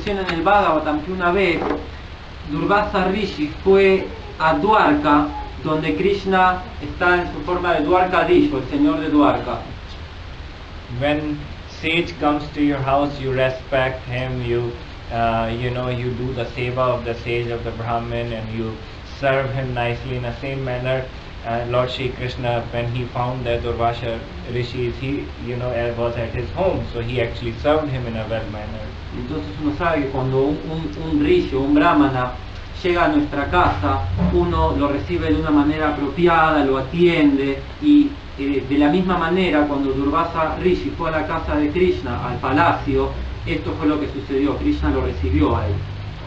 menciona en el Bhagavatam que una vez Durvasa Rishi fue a Dwarka, donde Krishna está en su forma de Dwarkadhish, el señor de Dwarka. When sage comes to your house, you respect him, you do the seva of the sage, of the Brahmin, and you serve him nicely in the same manner. Lord Shri Krishna, when he found that Durvasa Rishi, he was at his home, so he actually served him in a well manner. Entonces uno sabe que cuando un rishi o un brahmana llega a nuestra casa, uno lo recibe de una manera apropiada, lo atiende, y de la misma manera cuando Durvasa Rishi fue a la casa de Krishna, al palacio, esto fue lo que sucedió, Krishna lo recibió a él.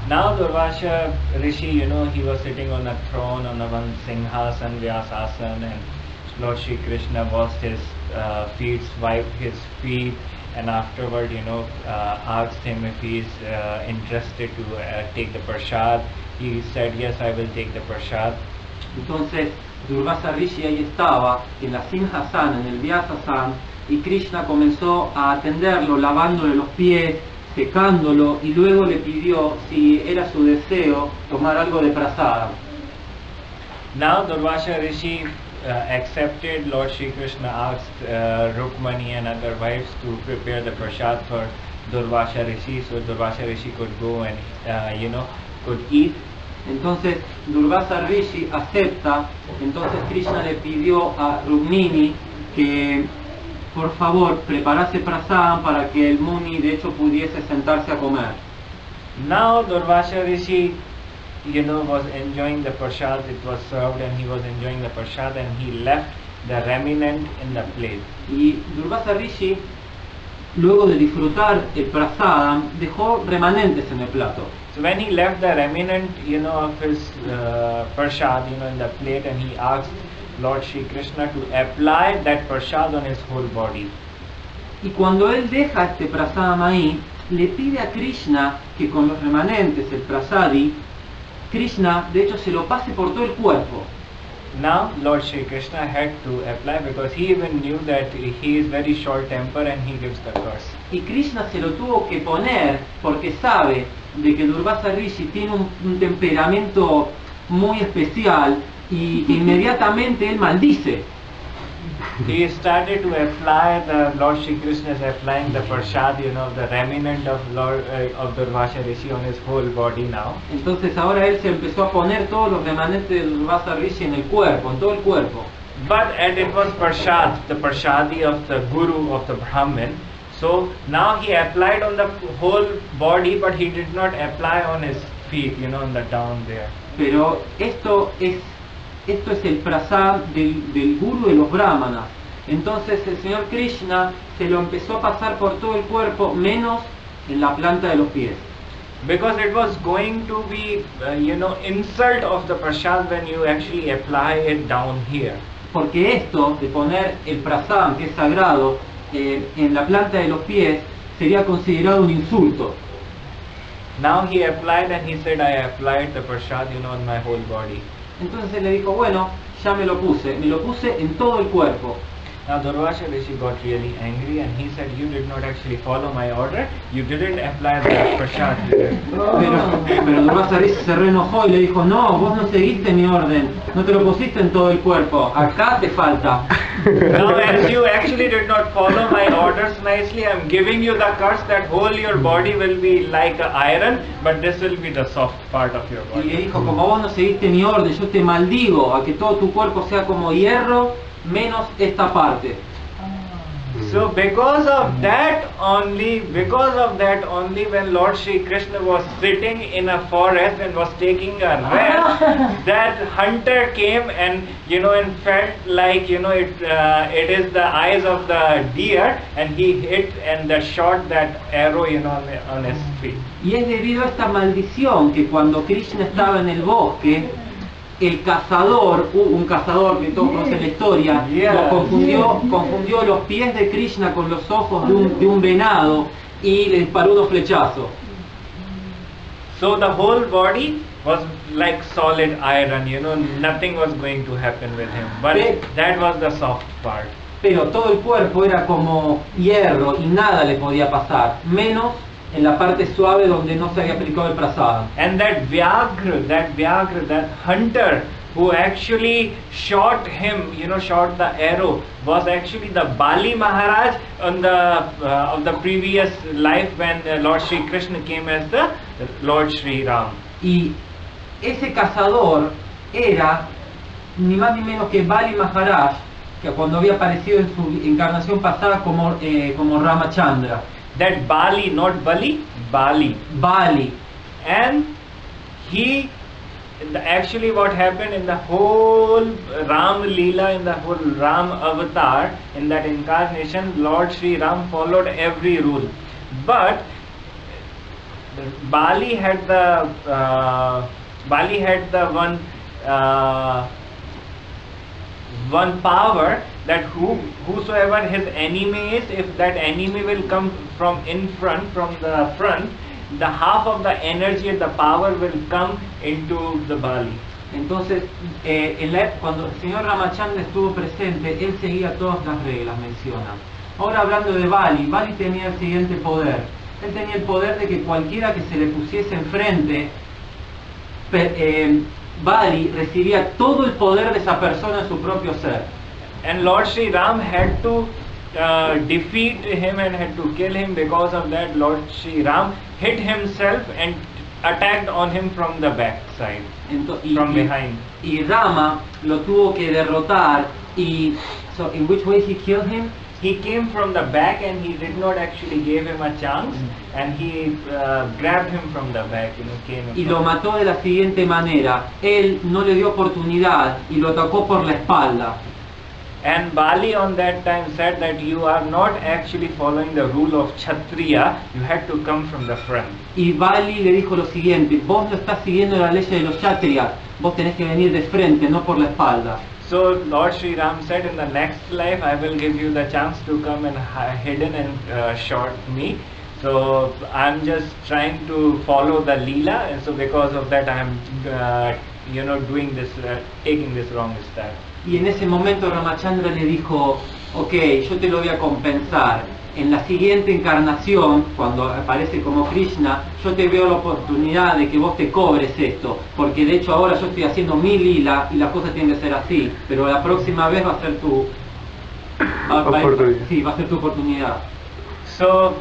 Now Durvasa Rishi, he was sitting on a throne, on a one Singhasan, Vyasasan, and Lord Shri Krishna washed his feet, wiped his feet, and afterward, asked him if he is interested to take the prasad. He said, yes, I will take the prasad. Entonces Durvasa Rishi ahí estaba, en la Singhasan, en el Vyasasan, y Krishna comenzó a atenderlo, lavándole los pies, secándolo, y luego le pidió si era su deseo tomar algo de prasada. Now Durvasa Rishi accepted. Lord Shri Krishna asked Rukmani and other wives to prepare the prasad for Durvasa Rishi, so Durvasa Rishi could go and could eat. Entonces Durvasa Rishi acepta. Entonces Krishna le pidió a Rukmini que por favor preparase prasadam para que el Muni de hecho pudiese sentarse a comer. Now Durvasa Rishi was enjoying the prasad. It was served and he was enjoying the prasad, and he left the remnant in the plate. Y Durvasa Rishi, luego de disfrutar el prasadam, dejó remanentes en el plato. So when he left the remnant of his prasad in the plate, and he asked Lord Shri Krishna to apply that prasad on his whole body. Y cuando él deja este prasadam ahí, le pide a Krishna que con los remanentes, el prasadi, Krishna de hecho se lo pase por todo el cuerpo. Now Lord Shri Krishna had to apply, because he even knew that he is very short tempered and he gives the curse. Y Krishna se lo tuvo que poner porque sabe de que Durvasa Rishi tiene un temperamento muy especial, y inmediatamente él maldice. He started to apply, the Lord Shri Krishna is applying the prasad, the remnant of Durvasa Rishi on his whole body now. Entonces ahora él se empezó a poner todos los remanentes de Durvasa Rishi en el cuerpo, en todo el cuerpo. But it was prasad, the prasadi of the guru, of the Brahmin. So now he applied on the whole body, but he did not apply on his feet, on the down there. Pero esto es el prasad del guru de los brahmanas. Entonces el señor Krishna se lo empezó a pasar por todo el cuerpo, menos en la planta de los pies. Because it was going to be, insult of the prasad when you actually apply it down here. Porque esto de poner el prasad, que es sagrado, en la planta de los pies, sería considerado un insulto. Now he applied, and he said, I applied the prasad, on my whole body. Entonces él le dijo, bueno, ya me lo puse en todo el cuerpo. Now Durvasa Rishi got really angry, and he said, you did not actually follow my order, you didn't apply the prasad here. Pero Durvasa Rishi se reenojó y le dijo, no, vos no seguiste mi orden, no te lo pusiste en todo el cuerpo, acá te falta. Now as you actually did not follow my orders nicely, I'm giving you the curse that whole your body will be like iron, but this will be the soft part of your body. Y le dijo, como vos no seguiste mi orden, yo te maldigo a que todo tu cuerpo sea como hierro, menos esta parte. So because of that only, when Lord Shri Krishna was sitting in a forest and was taking a rest, that hunter came and and felt like it is the eyes of the deer, and he hit and shot that arrow on his feet. Y es debido a esta maldición que cuando Krishna estaba en el bosque, el cazador, un cazador que todos conocen la historia, confundió los pies de Krishna con los ojos de un venado y le disparó unos flechazos. So the whole body was like solid iron, nothing was going to happen with him, but that was the soft part. Pero todo el cuerpo era como hierro y nada le podía pasar, menos en la parte suave donde no se había aplicado el prasada. And that Vyagra, that hunter who actually shot him, shot the arrow, was actually the Bali Maharaj on the of the previous life when Lord Shri Krishna came as the Lord Shri Ram. Y ese cazador era ni más ni menos que Bali Maharaj, que cuando había aparecido en su encarnación pasada como Ramachandra. That Bali, not Bali, Bali. Bali. And he, actually what happened in the whole Ram Leela, in the whole Ram avatar, in that incarnation, Lord Shri Ram followed every rule. But Bali had the one power, that whosoever his enemy is, if that enemy will come from the front, the half of the energy and the power will come into the Bali. Entonces, cuando el señor Ramachandra estuvo presente, él seguía todas las reglas, menciona. Ahora hablando de Bali, Bali tenía el siguiente poder. Él tenía el poder de que cualquiera que se le pusiese enfrente, Bali recibía todo el poder de esa persona en su propio ser. And Lord Shri Ram had to defeat him and had to kill him. Because of that, Lord Shri Ram hit himself and attacked on him from the back side, from behind. Y Rama lo tuvo que derrotar. So in which way he killed him? He came from the back and he did not actually give him a chance, and he grabbed him from the back, came. Y lo mató de la siguiente manera. Él no le dio oportunidad y lo atacó por la espalda. And Bali on that time said that you are not actually following the rule of Kshatriya, you had to come from the front. Y Bali le dijo lo siguiente: vos no estás siguiendo la ley de los Kshatriyas, vos tenés que venir de frente, no por la espalda. So Lord Shri Ram said, in the next life I will give you the chance to come and hidden and shot me. So I'm just trying to follow the Leela, and so because of that I am doing this, taking this wrong step. Y en ese momento Ramachandra le dijo: ok, yo te lo voy a compensar. En la siguiente encarnación, cuando aparece como Krishna, yo te veo la oportunidad de que vos te cobres esto, porque de hecho ahora yo estoy haciendo mi lila y las cosas tienen que ser así, pero la próxima vez va a ser tu va a ser tu oportunidad. So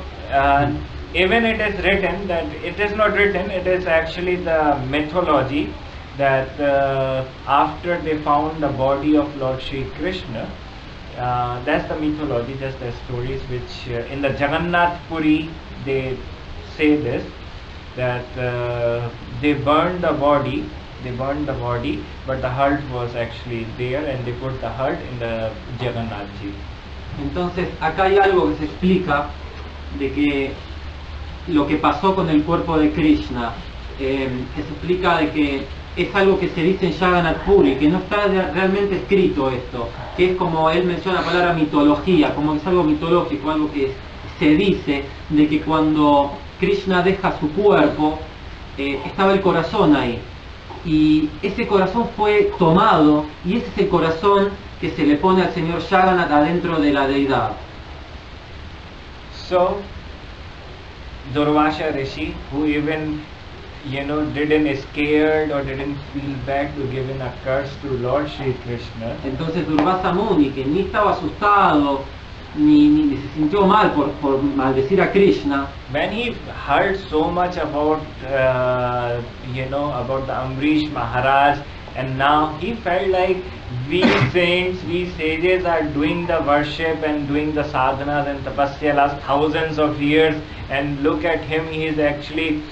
even it is written that it is not written, it is actually the mythology that after they found the body of Lord Shri Krishna, that's the mythology, that's the stories which in the Jagannath Puri they say this, that they burned the body, but the heart was actually there, and they put the heart in the Jagannath Ji. Entonces acá hay algo que se explica de que lo que pasó con el cuerpo de Krishna, que se explica de que es algo que se dice en Jagannath Puri, que no está realmente escrito esto, que es como él menciona la palabra mitología, como que es algo mitológico, algo que se dice de que cuando Krishna deja su cuerpo, estaba el corazón ahí, y ese corazón fue tomado, y ese es el corazón que se le pone al señor Jagannath adentro de la deidad. So, Durvasha Rishi, who even didn't scared or didn't feel bad to give in a curse to Lord Shri Krishna. Entonces Durvasa Muni, que ni estaba asustado ni se sintió mal por maldecir a Krishna, when he heard so much about about the Amrish Maharaj, and now he felt like we saints, we sages are doing the worship and doing the sadhanas and tapasya last thousands of years, and look at him, he is actually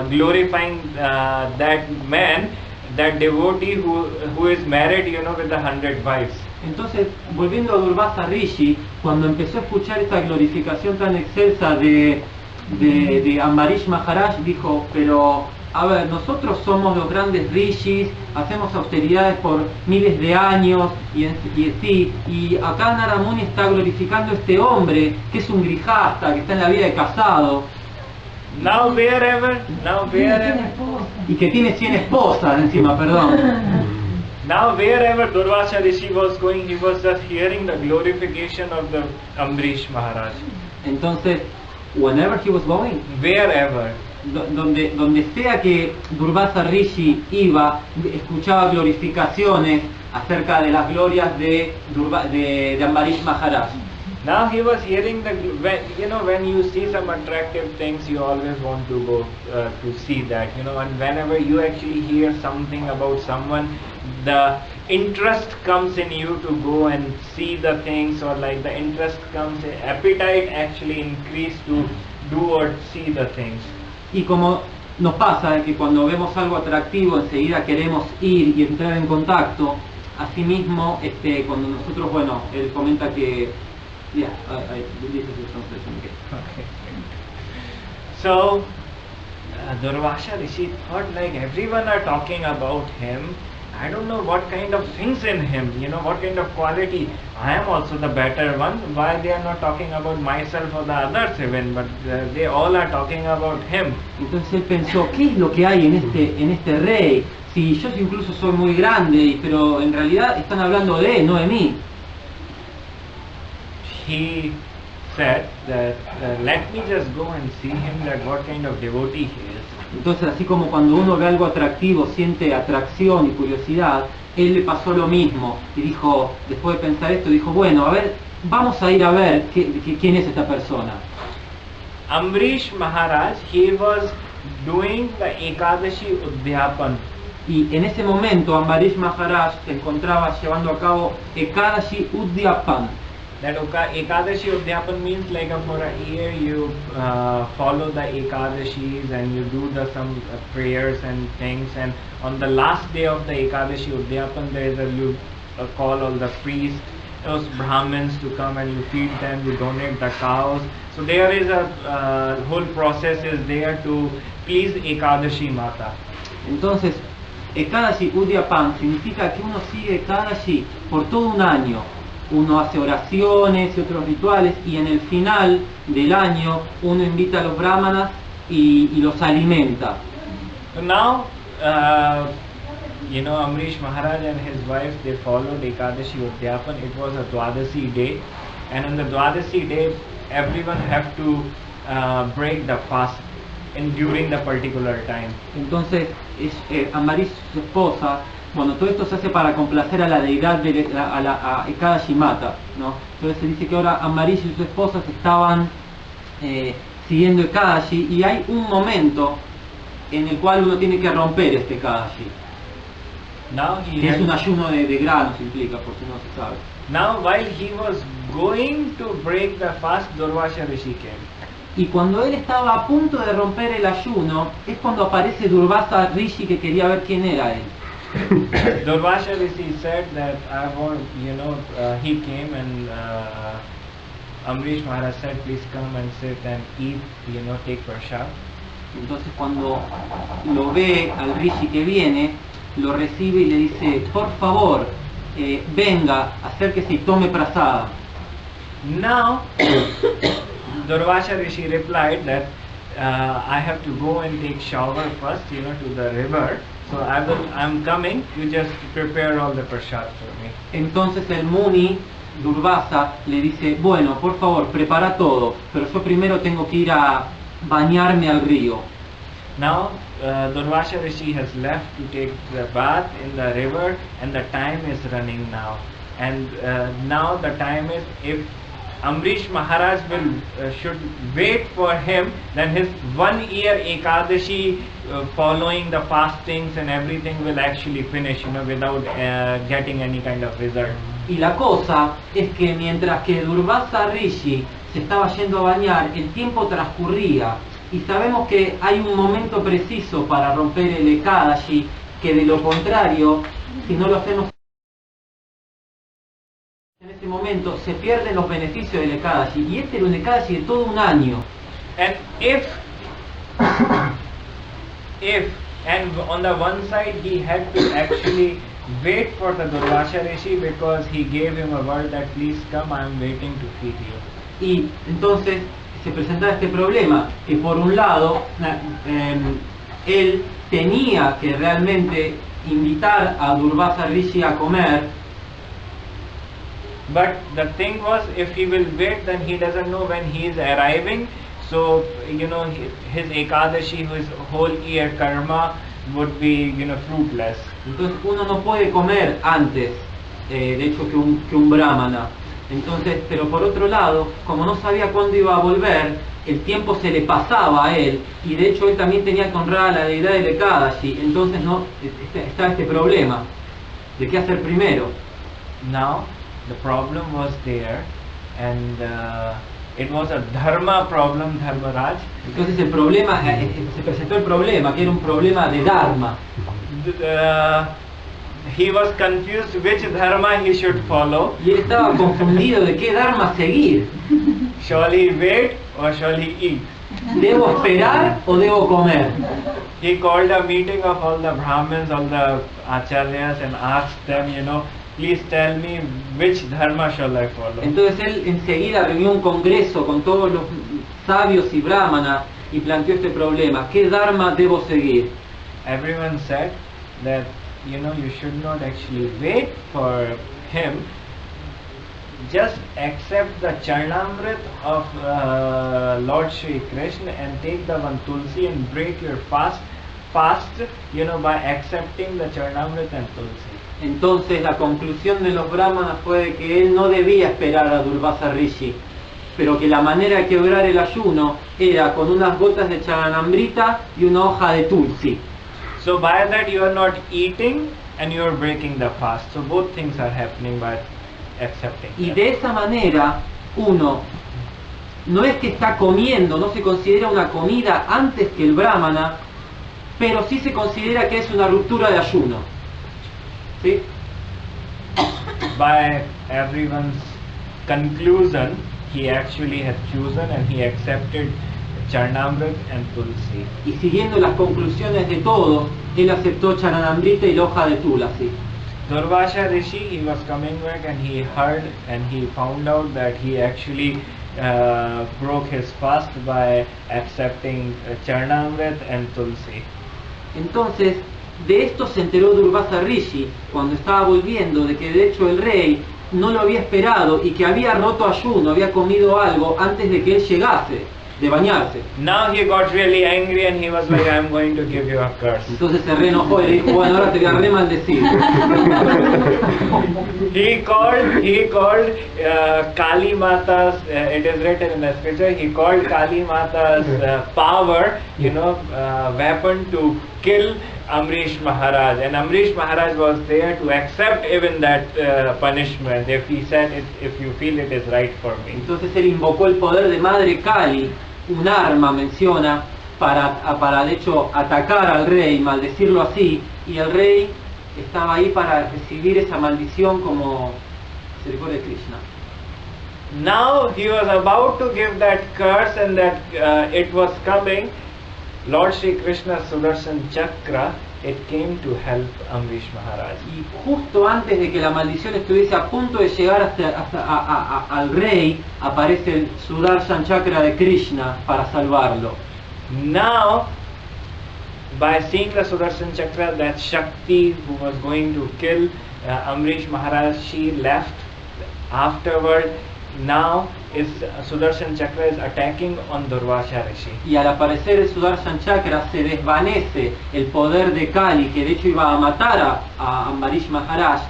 glorifying that man, that devotee who is married with 100 wives. Entonces, volviendo a Durvasa Rishi, cuando empezó a escuchar esta glorificación tan excelsa de Ambarish Maharaj, dijo: pero a ver, nosotros somos los grandes rishis, hacemos austeridades por miles de años y acá Narada Muni está glorificando a este hombre que es un grijasta, que está en la vida de casado. Now wherever y que tiene 100 esposas encima, perdón. Now wherever Durvasa Rishi was going, he was just hearing the glorification of the Amrish Maharaj. Entonces, whenever he was going, wherever. donde sea que Durvasa Rishi iba, escuchaba glorificaciones acerca de las glorias de Ambarish Maharaj. Now he was hearing when you see some attractive things, you always want to go to see that, and whenever you actually hear something about someone, the interest comes in you to go and see the things, or like the interest comes, appetite actually increase to do or see the things. Y como nos pasa de que cuando vemos algo atractivo enseguida queremos ir y entrar en contacto, asimismo cuando nosotros, bueno, él comenta que this is the translation. Okay. So Durvasa Rishi thought, like, everyone are talking about him, I don't know what kind of things in him, what kind of quality. I am also the better one. Why they are not talking about myself or the others even, but they all are talking about him. Entonces él pensó, ¿qué es lo que hay en este rey? Si yo incluso soy muy grande, pero en realidad están hablando de él, no de mí. He said that let me just go and see him, that what kind of devotee he is. Entonces, así como cuando uno ve algo atractivo siente atracción y curiosidad, él le pasó lo mismo y dijo, después de pensar esto, dijo, bueno, a ver, vamos a ir a ver quién es esta persona. Amrish Maharaj, he was doing the Ekadashi Udhyapan. Y en ese momento Ambarish Maharaj se encontraba llevando a cabo Ekadashi Udhyapan. That Ekadashi Udhyapan means like for a year you follow the Ekadashis and you do some prayers and things, and on the last day of the Ekadashi Udhyapan there is you call all the priests, those Brahmins to come and you feed them, you donate the cows. So there is a whole process is there to please Ekadashi Mata. Entonces, Ekadashi Udhyapan significa que uno sigue Ekadashi por todo un año. Uno hace oraciones y otros rituales, y en el final del año uno invita a los brahmanas y los alimenta. So now, Amrish Maharaj and his wife, they followed Ekadashi Udhyapan. It was a Dwadasi day, and on the Dwadasi day, everyone have to break the fast during the particular time. Entonces, Ambarish, su esposa, bueno, todo esto se hace para complacer a la deidad a Ekadashi Mata, ¿no? Entonces se dice que ahora Ambarish y sus esposas estaban siguiendo Ekadashi, y hay un momento en el cual uno tiene que romper este Ekadashi. Que es un ayuno de granos, implica, por si no se sabe. Now while he was going to break the fast, Durvasa Rishi came. Y cuando él estaba a punto de romper el ayuno, es cuando aparece Durvasa Rishi, que quería ver quién era él. Durvasa Rishi said that he came and Amrish Maharaj said, please come and sit and eat, take prasad. Entonces cuando lo ve al Rishi que viene, lo recibe y le dice, por favor, venga, acérquese y tome prasada. Now, Durvasa Rishi replied that I have to go and take shower first, to the river. So I'm coming, you just prepare all the prasad for me. Entonces el Muni, Durvasa, le dice, bueno, por favor, prepara todo, pero yo primero tengo que ir a bañarme al río. Now, Durvasa Rishi has left to take the bath in the river, and the time is running now. And now the time is, if Amrish Maharaj should wait for him, then his 1 year Ekadashi following the fastings and everything will actually finish, without getting any kind of result. Y la cosa es que mientras que Durvasa Rishi se estaba yendo a bañar, el tiempo transcurría, y sabemos que hay un momento preciso para romper el Ekadashi, que de lo contrario, si no lo hacemos en ese momento, se pierden los beneficios del Ekadashi, y este era un Ekadashi de todo un año. And if and on the one side he had to actually wait for the Durvasa Rishi, because he gave him a word that please come, I am waiting to feed you. Y entonces se presentaba este problema, que por un lado él tenía que realmente invitar a Durvasa Rishi a comer, but the thing was, if he will wait, then he doesn't know when he is arriving, So, his Ekadashi, his whole year karma would be, fruitless. Entonces uno no puede comer antes, de hecho, que un brahmana. Entonces, pero por otro lado, como no sabía cuándo iba a volver, el tiempo se le pasaba a él, y de hecho él también tenía que honrar a la deidad del Ekadashi. Entonces está este problema de qué hacer primero. Now, the problem was there, and it was a dharma problem, Dharmaraj. Entonces el problema, se presentó el problema, que era un problema de dharma. He was confused which dharma he should follow. Y él estaba confundido de qué dharma seguir. Shall he wait or shall he eat? ¿Debo esperar o debo comer? He called a meeting of all the Brahmins, all the acharyas, and asked them, please tell me which dharma shall I follow. Entonces él enseguida reunió un congreso con todos los sabios y brahmanas y planteó este problema: ¿qué dharma debo seguir? Everyone said that you should not actually wait for him. Just accept the Charnamrit of Lord Shri Krishna and take the one Tulsi and break your fast, by accepting the Charnamrit and Tulsi. Entonces la conclusión de los brahmanas fue de que él no debía esperar a Durvasa Rishi, pero que la manera de quebrar el ayuno era con unas gotas de charanamrita y una hoja de tulsi. So by that you are not eating and you are breaking the fast. So both things are happening by accepting. Y de esa manera uno no es que está comiendo, no se considera una comida antes que el brahmana, pero sí se considera que es una ruptura de ayuno. ¿Sí? By everyone's conclusion, he actually had chosen and he accepted Charnamrit and Tulsi. Y siguiendo las conclusiones de todos, él aceptó Charanamrita y la hoja de tulasi. Durvasa Rishi, he was coming back and he heard and he found out that he actually broke his fast by accepting Charnamrit and Tulsi. Entonces, de esto se enteró Durvasa Rishi cuando estaba volviendo, de que de hecho el rey no lo había esperado y que había roto ayuno, había comido algo antes de que él llegase de bañarse. Now he got really angry and he was like, I'm going to give you a curse. Entonces se reenojó y le dijo, bueno, ahora te voy a remaldecir. He called Kali Mata's, it is written in the scripture, he called Kali Mata's power, weapon to kill Amrish Maharaj, and Amrish Maharaj was there to accept even that punishment if he said it, if you feel it is right for me. Entonces él invocó el poder de Madre Kali, un arma menciona, para de hecho atacar al rey, maldecirlo así, y el rey estaba ahí para recibir esa maldición como misericordia de Krishna. Now he was about to give that curse and that it was coming. Lord Shri Krishna's Sudarshan Chakra, it came to help Amrish Maharaj. Y justo antes de que la maldición estuviese a punto de llegar al rey, aparece el Sudarshan Chakra de Krishna para salvarlo. Now, by seeing the Sudarshan Chakra, that Shakti who was going to kill Amrish Maharaj, she left. Afterward, now Sudarshan Chakra is attacking on Durvasa Rishi. Y al aparecer el Sudarshan Chakra se desvanece el poder de Kali, que de hecho iba a matar a Amrish Maharaj,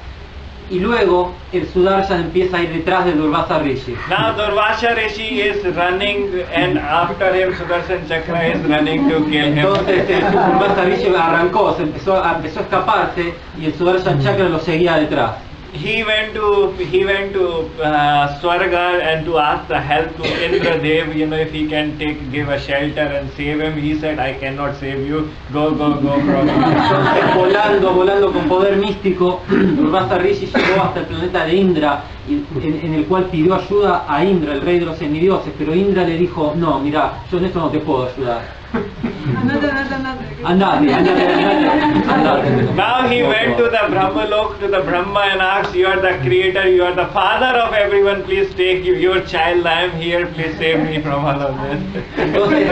y luego el Sudarshan empieza a ir detrás de Durvasa Rishi. Now Durvasa Rishi is running and after him Sudarshan Chakra is running to kill him. Entonces el Durvasa Rishi arrancó, empezó a escaparse y el Sudarshan Chakra lo seguía detrás. He went to Swarga and to ask the help to Indra Dev, if he can give a shelter and save him. He said, I cannot save you, go from here. Entonces volando con poder místico, Durvasa Rishi llegó hasta el planeta de Indra, en el cual pidió ayuda a Indra, el rey de los semidioses, pero Indra le dijo, no, mira, yo en esto no te puedo ayudar. Andate. Now he went to the Brahmalok, to the Brahma and asked, you are the creator, you are the father of everyone, please take your child, I am here, please save me from all of this. Entonces,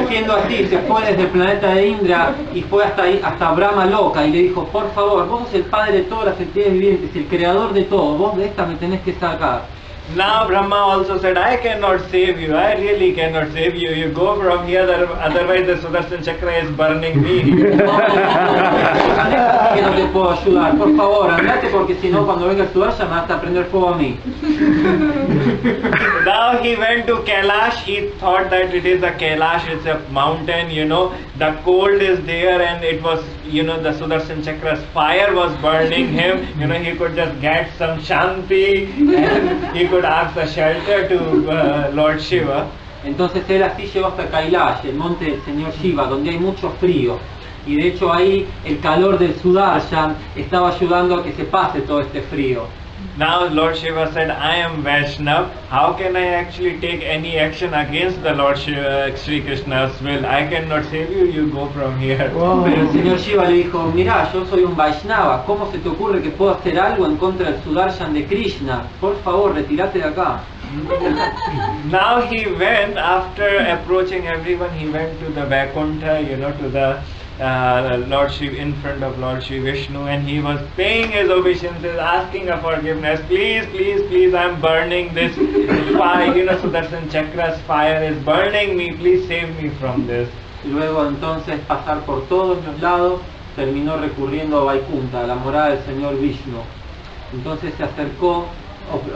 siendo así, se fue desde el planeta de Indra y fue hasta Brahma Loka y le dijo, por favor, vos sos el padre de todas las entidades vivientes, el creador de todo, vos de esta me tenés que sacar. Now Brahma also said, I cannot save you, I really cannot save you. You go from here, otherwise the Sudarshan Chakra is burning me. Que no te puedo ayudar, por favor, andate porque si no cuando venga el Sudarshan me vas a prender fuego a mí. Now he went to Kailash, he thought that it is a Kailash, it's a mountain, the cold is there and it was, the Sudarshan Chakra's fire was burning him, he could just get some Shanti and he could ask a shelter to Lord Shiva. Entonces él así llegó hasta Kailash, el monte del señor Shiva, donde hay mucho frío. Y de hecho ahí el calor del Sudarshan estaba ayudando a que se pase todo este frío. Now Lord Shiva said, I am Vaishnav, how can I actually take any action against the Lord Shiva, Sri Krishna's will? I cannot save you, you go from here. Pero el señor Shiva le dijo, mira, yo soy un Vaishnava, ¿cómo se te ocurre que puedo hacer algo en contra del Sudarshan de Krishna? Por favor, retírate de acá. Now he went, after approaching everyone, he went to the Vaikuntha, to the Lord Shiva, in front of Lord Shiva Vishnu, and he was paying his obeisances, asking a forgiveness. Please, please, please, I am burning this fire, Sudarshan Chakra's fire is burning me, please save me from this. Y luego entonces pasar por todos los lados, terminó recurriendo a Vaikuntha, a la morada del señor Vishnu. Entonces se acercó,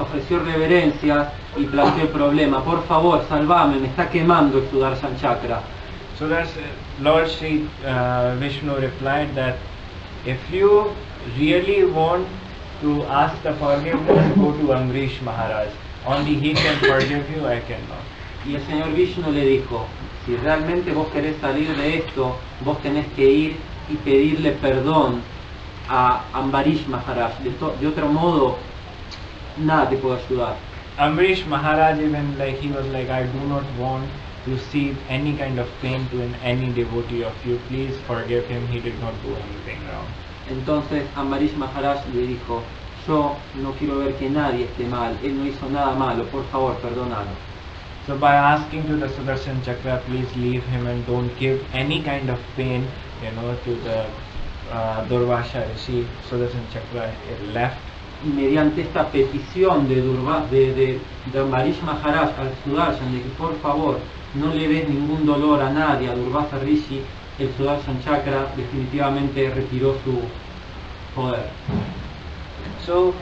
ofreció reverencias y planteó el problema. Por favor, salvame, me está quemando el Sudarshan Chakra. So that's Lord Sri Vishnu replied that if you really want to ask the forgiveness, go to Amrish Maharaj. Only he can forgive you, I cannot. Y el señor Vishnu le dijo, si realmente vos querés salir de esto, vos tenés que ir y pedirle perdón a Ambarish Maharaj. De otro modo, nada te puede ayudar. Amrish Maharaj even he was like, I do not want to see any kind of pain to any devotee of you. Please forgive him. He did not do anything wrong. Entonces Ambarish Maharaj le dijo, yo no quiero ver que nadie esté mal. Él no hizo nada malo. Por favor, perdónalo. So by asking to the Sudarshan Chakra, please leave him and don't give any kind of pain, to the Durvasha Rishi. Sudarshan Chakra left. Y mediante esta petición de Ambarish Maharaj al Sudarshan de que por favor no le des ningún dolor a nadie, a Durvasa Rishi, el Sudarshan Chakra definitivamente retiró su poder. So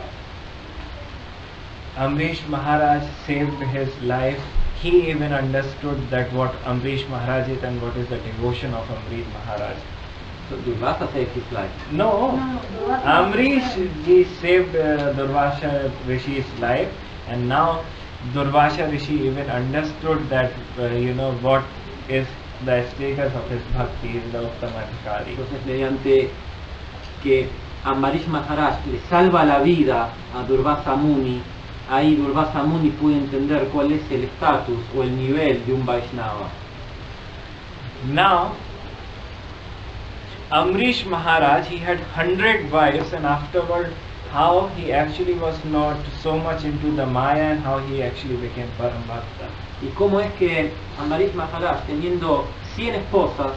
Amrish Maharaj saved his life. He even understood that what Amrish Maharaj is and what is the devotion of Amrish Maharaj. So Durvasa saved his life. No, Amrish ji saved Durvasha Rishi's life, and now Durvasha Rishi even understood that what is the status of his bhakti, is the Uttamadhikari. Entonces mediante que Ambarish Maharaj le salva la vida a Durvasa Muni, ahí Durvasa Muni puede entender cuál es el estatus o el nivel de un Vaishnava. Now Amrish Maharaj, he had 100 wives, and afterward how he actually was not so much into the Maya and how he actually became Parambhakta. Y cómo es que Ambarish Maharaj, teniendo 100 esposas,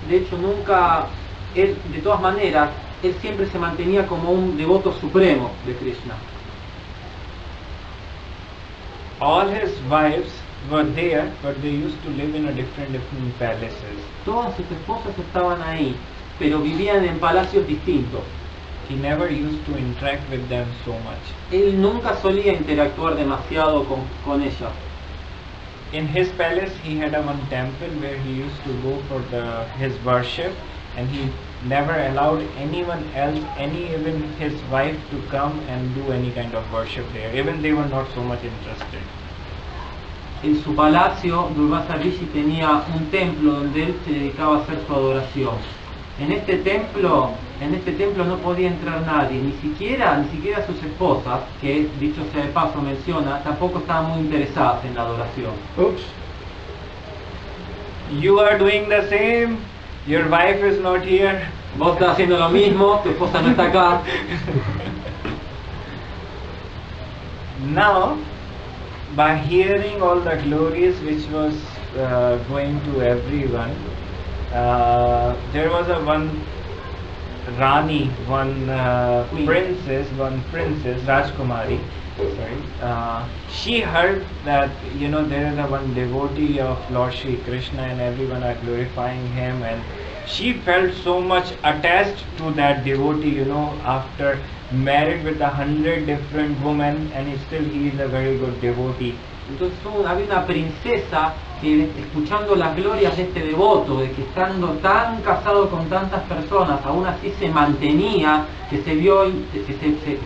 de hecho nunca, él, de todas maneras, él siempre se mantenía como un devoto supremo de Krishna. All his wives were there, but they used to live in a different palaces. Todas sus esposas estaban ahí, pero vivían en palacios distintos. He never used to interact with them so much. Él nunca solía interactuar demasiado con ellas. In his palace, he had one temple where he used to go for his worship, and he never allowed anyone else, even his wife, to come and do any kind of worship there. Even they were not so much interested. En su palacio, Durvasa Rishi tenía un templo donde él se dedicaba a hacer su adoración. En este templo no podía entrar nadie, ni siquiera sus esposas, que dicho sea de paso menciona, tampoco estaban muy interesadas en la adoración. Oops. You are doing the same. Your wife is not here. Vos estás haciendo lo mismo, tu esposa no está acá. Now, by hearing all the glories which was going to everyone, there was one Rani, one Queen. princess, Rajkumari, she heard that there is a one devotee of Lord Shri Krishna and everyone are glorifying him, and she felt so much attached to that devotee, after married with 100 different women, and still he is a very good devotee. Entonces había una princesa que, escuchando las glorias de este devoto, de que estando tan casado con tantas personas, aún así se mantenía, que se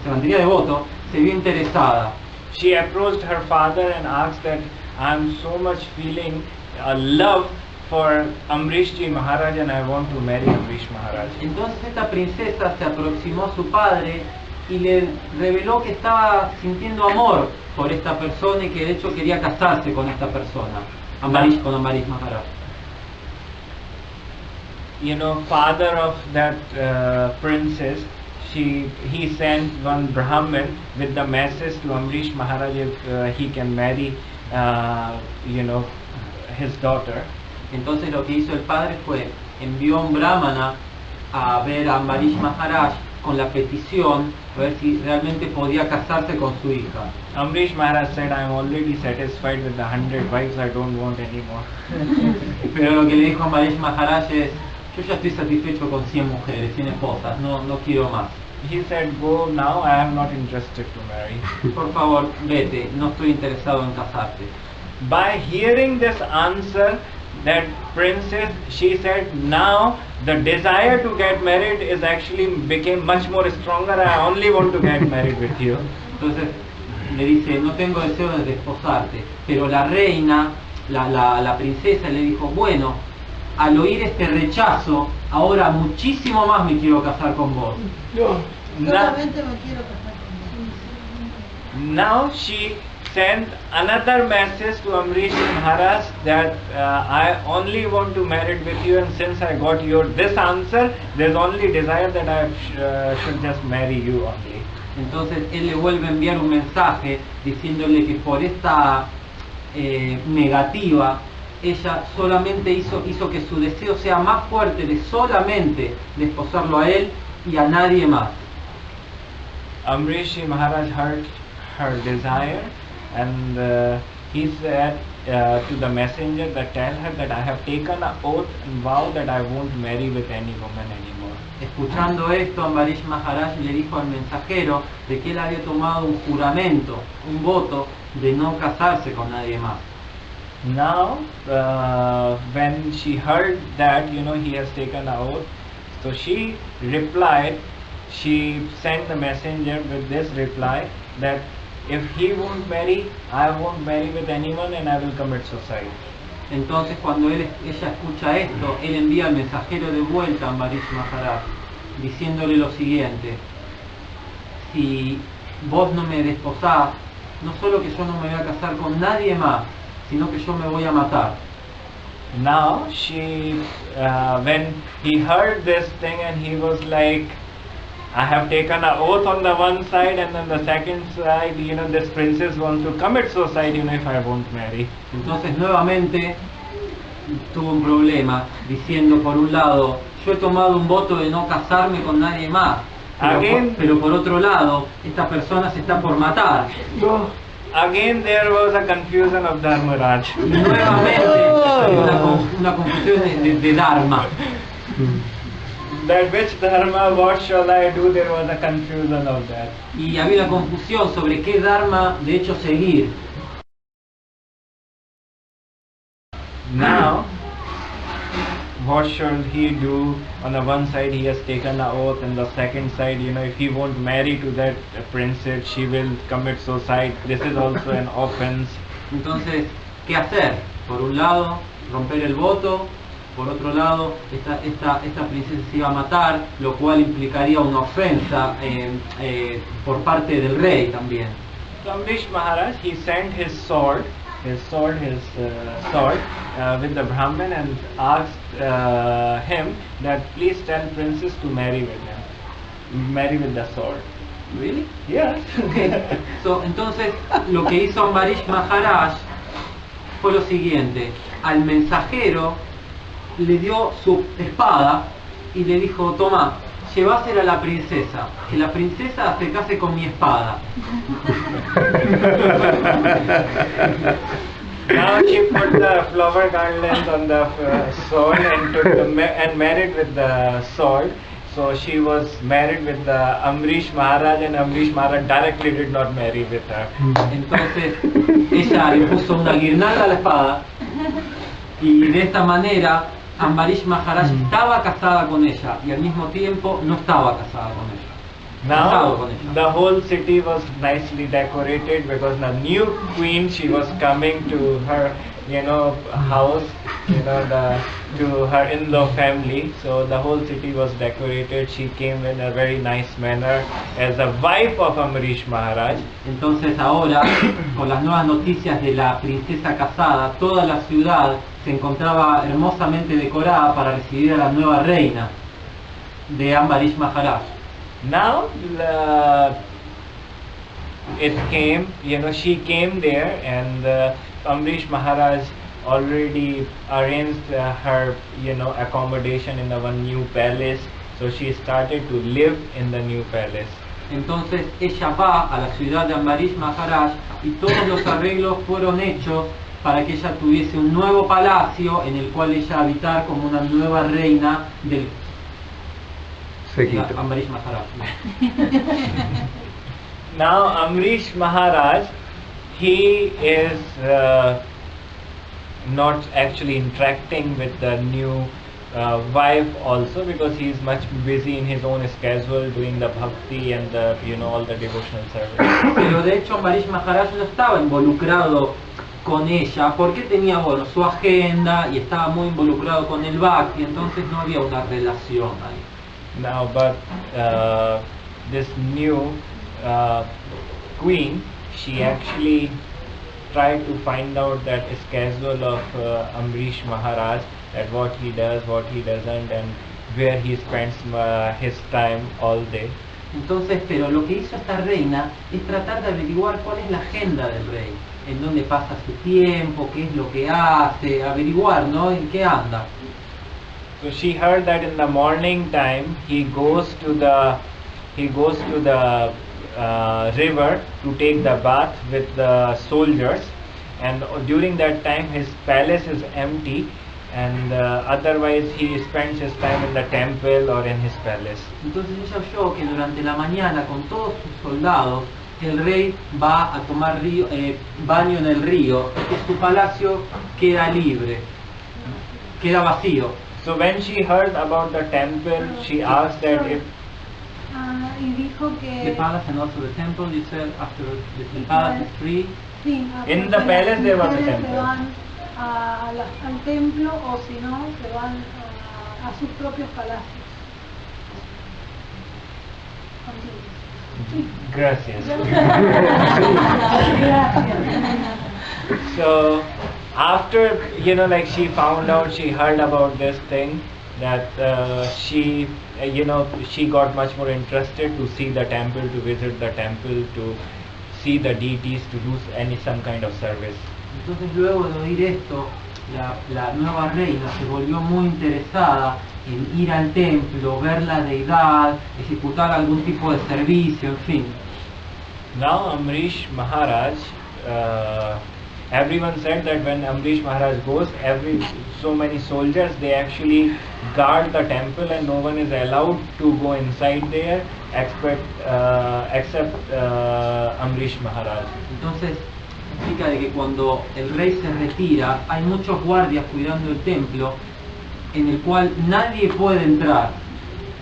mantenía devoto, se vio interesada. She approached her father and asked that I am so much feeling a love for Amrish Ji Maharaj and I want to marry Amrish Maharaj. Entonces esta princesa se aproximó a su padre y le reveló que estaba sintiendo amor por esta persona y que de hecho quería casarse con esta persona, con Amrish Maharaj. Father of that princess, he sent one Brahmin with the message to Amrish Maharaj if he can marry his daughter. Entonces lo que hizo el padre fue envió a un brahmana a ver a Amrish Maharaj con la petición a ver si realmente podía casarse con su hija. Amrish Maharaj said, I am already satisfied with the 100 wives, I don't want any more. Pero lo que le dijo a Amrish Maharaj es, yo ya estoy satisfecho con 100 mujeres, 100 esposas, no quiero más. He said, go now, I am not interested to marry. Por favor, vete, no estoy interesado en casarte. By hearing this answer, that princess, she said, now the desire to get married is actually became much more stronger. I only want to get married with you. Entonces le dice, no tengo deseo de desposarte. Pero la reina, la princesa le dijo, bueno, al oír este rechazo, ahora muchísimo más me quiero casar con vos. Solamente me quiero casar con vos. Now she sent another message to Amrish Maharaj that I only want to marry with you, and since I got this answer, there's only desire that I should just marry you only. Entonces él le vuelve a enviar un mensaje diciéndole que por esta negativa ella solamente hizo que su deseo sea más fuerte de solamente desposarlo a él y a nadie más. Amrish Maharaj heard her desire, and he said to the messenger that tell her that I have taken an oath and vow that I won't marry with any woman anymore. Escuchando esto, Amrish Maharaj le dijo al mensajero de que él había tomado un juramento, un voto de no casarse con nadie más. Now, when she heard that he has taken an oath, so she replied. She sent the messenger with this reply that if he won't marry, I won't marry with anyone and I will commit suicide. Entonces cuando ella escucha esto, él envía al mensajero de vuelta a Amrish Maharaj diciéndole lo siguiente: si vos no me desposás, no solo que yo no me voy a casar con nadie más, sino que yo me voy a matar. Now when he heard this thing and he was like, I have taken an oath on the one side, and then the second side, this princess wants to commit suicide, if I won't marry. Entonces nuevamente tuvo un problema, diciendo por un lado, yo he tomado un voto de no casarme con nadie más, pero por otro lado, esta persona se está por matar. Again there was a confusion of Dharmaraj. Nuevamente una confusión de Dharma. That which dharma, what shall I do? There was a confusion of that. Y había una confusión sobre qué dharma de hecho seguir. Now, what should he do? On the one side he has taken an oath, and the second side, if he won't marry to that princess, she will commit suicide. This is also an offense. Entonces, ¿qué hacer? Por un lado, romper el voto. Por otro lado, esta princesa se iba a matar, lo cual implicaría una ofensa por parte del rey también. Amrish Maharaj, he sent his sword with the Brahmin and asked him that please tell princess to marry with the sword. Really? Yes. Okay. Entonces, lo que hizo Amrish Maharaj fue lo siguiente: al mensajero le dio su espada y le dijo, toma, llevásela a la princesa, que la princesa se case con mi espada. Now she put the flower garland on the sword and took and married with the sword. So she was married with the Amrish Maharaj, and Amrish Maharaj directly did not marry with her. Entonces ella le puso una guirnalda a la espada y de esta manera Ambarish Maharaj estaba casada con ella y al mismo tiempo no estaba casada con ella. Now the whole city was nicely decorated because the new queen, she was coming to her, house, to her in-law family. So the whole city was decorated. She came in a very nice manner as a wife of Amrish Maharaj. Entonces ahora, con las nuevas noticias de la princesa casada, toda la ciudad se encontraba hermosamente decorada para recibir a la nueva reina de Ambarish Maharaj. Now it came, she came there, and Amrish Maharaj already arranged her, accommodation in one new palace. So she started to live in the new palace. Entonces ella va a la ciudad de Ambarish Maharaj y todos los arreglos fueron hechos para que ella tuviese un nuevo palacio en el cual ella habitar como una nueva reina del Ambarish Maharaj. Now Amrish Maharaj, he is not actually interacting with the new wife also, because he is much busy in his own schedule doing the bhakti and the, all the devotional service. Pero de hecho Ambarish Maharaj no estaba involucrado con ella porque tenía su agenda y estaba muy involucrado con el bhakti, entonces no había una relación ahí. Now, but this new queen, she actually tried to find out that schedule of Amrish Maharaj, that what he does, what he doesn't, and where he spends his time all day. Entonces, pero lo que hizo esta reina es tratar de averiguar cuál es la agenda del rey, en dónde pasa su tiempo, qué es lo que hace, averiguar, ¿no? En qué anda. So she heard that in the morning time he goes to the river to take the bath with the soldiers, and during that time his palace is empty, and otherwise he spends his time in the temple or in his palace. Entonces ella oyó que durante la mañana con todos sus soldados el rey va a tomar baño en el río y que su palacio queda libre, queda vacío. So when she heard about the temple, she asked that if y dijo que the palace and also the temple, you said after the palace is free. Sí, in the palace there was a se temple. van al templo, o si no se van a sus propios palacios. Sí. Gracias. Gracias. So after, she found out, she heard about this thing, that she got much more interested to see the temple, to visit the temple, to see the deities, to do some kind of service. Entonces luego de oír esto, la nueva reina se volvió muy interesada en ir al templo, ver la deidad, ejecutar algún tipo de servicio, en fin. Now Amrish Maharaj, everyone said that when Amrish Maharaj goes, so many soldiers, they actually guard the temple, and no one is allowed to go inside there except Amrish Maharaj. Entonces significa de que cuando el rey se retira hay muchos guardias cuidando el templo en el cual nadie puede entrar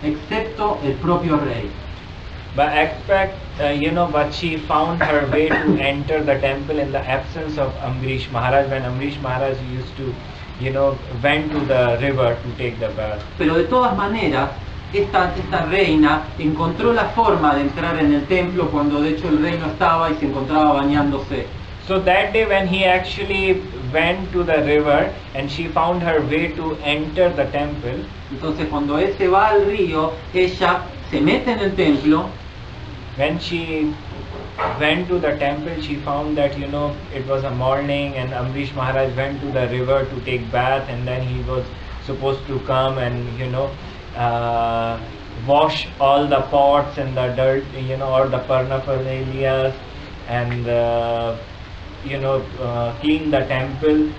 excepto el propio rey. But but she found her way to enter the temple in the absence of Amrish Maharaj, when Amrish Maharaj used to, went to the river to take the bath. Pero de todas maneras, esta reina encontró la forma de entrar en el templo cuando de hecho el rey no estaba y se encontraba bañándose. So that day when he actually went to the river, and she found her way to enter the temple. Entonces cuando él se va al río, ella se mete en el templo. When she went to the temple, she found that it was a morning, and Amrish Maharaj went to the river to take bath, and then he was supposed to come and wash all the pots and the dirt, or the paraphernalia, and clean the temple.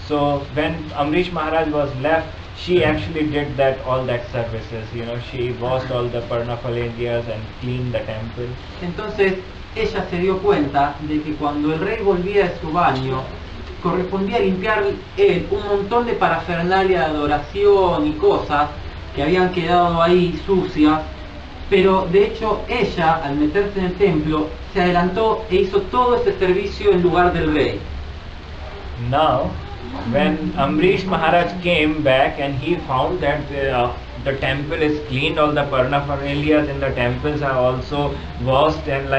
So when Amrish Maharaj was left, she actually did all that services. She washed all the paraphernalia and cleaned the temple. Entonces ella se dio cuenta de que cuando el rey volvía de su baño, correspondía limpiar él un montón de parafernalia de adoración y cosas que habían quedado ahí sucias, pero de hecho ella, al meterse en el templo, se adelantó e hizo todo ese servicio en lugar del rey. Now, when Amrish Maharaj came back and he found that the temple is cleaned, all the paraphernalia in the temples are also washed, and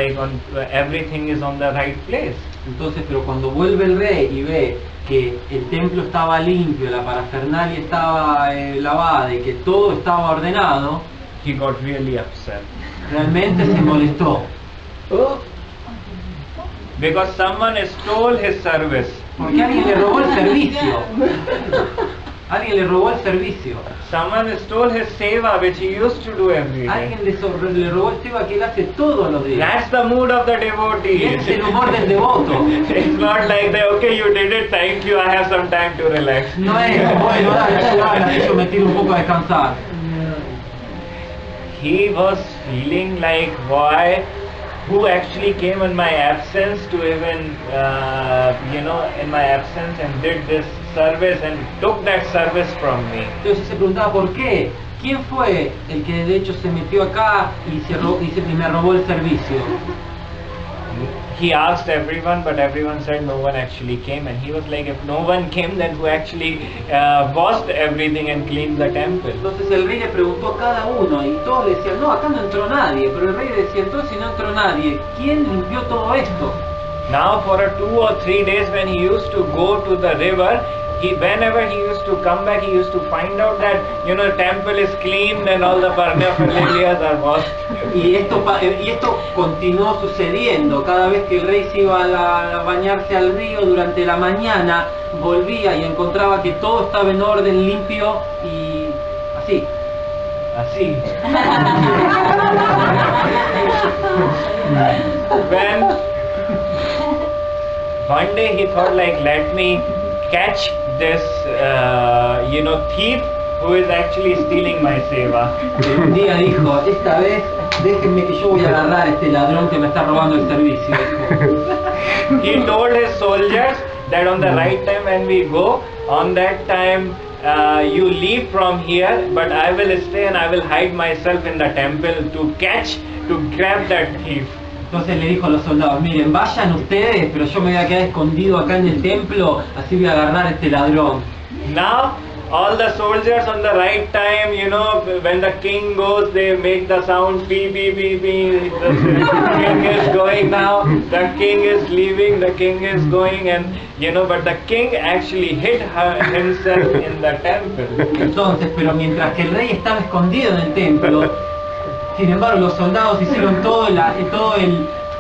everything is on the right place. Entonces, pero cuando vuelve el rey y ve que el templo estaba limpio, la parafernalia estaba lavada y que todo estaba ordenado, he got really upset. Realmente se molestó. Because someone stole his service. Porque alguien le robó el servicio. Alguien le robó el servicio. Someone stole his seva, which he used to do every day. Alguien le robó el seva que él hace todos los días. That's the mood of the devotee. Y es el humor del devoto. It's not like that, okay, you did it, thank you, I have some time to relax. No es, bueno, dale, yo me tiro un poco a descansar. He was feeling like, why? Who actually came in my absence to even, in my absence and did this service and took that service from me. Entonces se preguntaba por qué. ¿Quién fue el que de hecho se metió acá y me robó el servicio? He asked everyone, but everyone said no one actually came, and he was like, if no one came, then who actually washed everything and cleaned the temple? Entonces el rey le preguntó a cada uno y todos le decían, no, acá no entró nadie, pero el rey decía, entonces si no entró nadie, ¿quién limpió todo esto? Now for 2 or 3 days when he used to go to the river, whenever he used to come back, he used to find out that, the temple is cleaned and all the paraphernalia are washed. Y esto continuó sucediendo. Cada vez que el rey se iba a bañarse al río durante la mañana, volvía y encontraba que todo estaba en orden, limpio y así. Así. When one day he thought like, let me catch this thief who is actually stealing my seva. Un día dijo, esta vez déjenme que yo voy a agarrar a este ladrón que me está robando el servicio. He told his soldiers that on the right time when we go, on that time you leave from here, but I will stay and I will hide myself in the temple to grab that thief. Entonces le dijo a los soldados, miren, vayan ustedes, pero yo me voy a quedar escondido acá en el templo, así voy a agarrar a este ladrón. Now, all the soldiers on the right time, when the king goes, they make the sound beep, beep, beep, beep. The king is going now, the king is leaving, the king is going, and but the king actually hid himself in the temple. Entonces, pero mientras que el rey estaba escondido en el templo, sin embargo, los soldados hicieron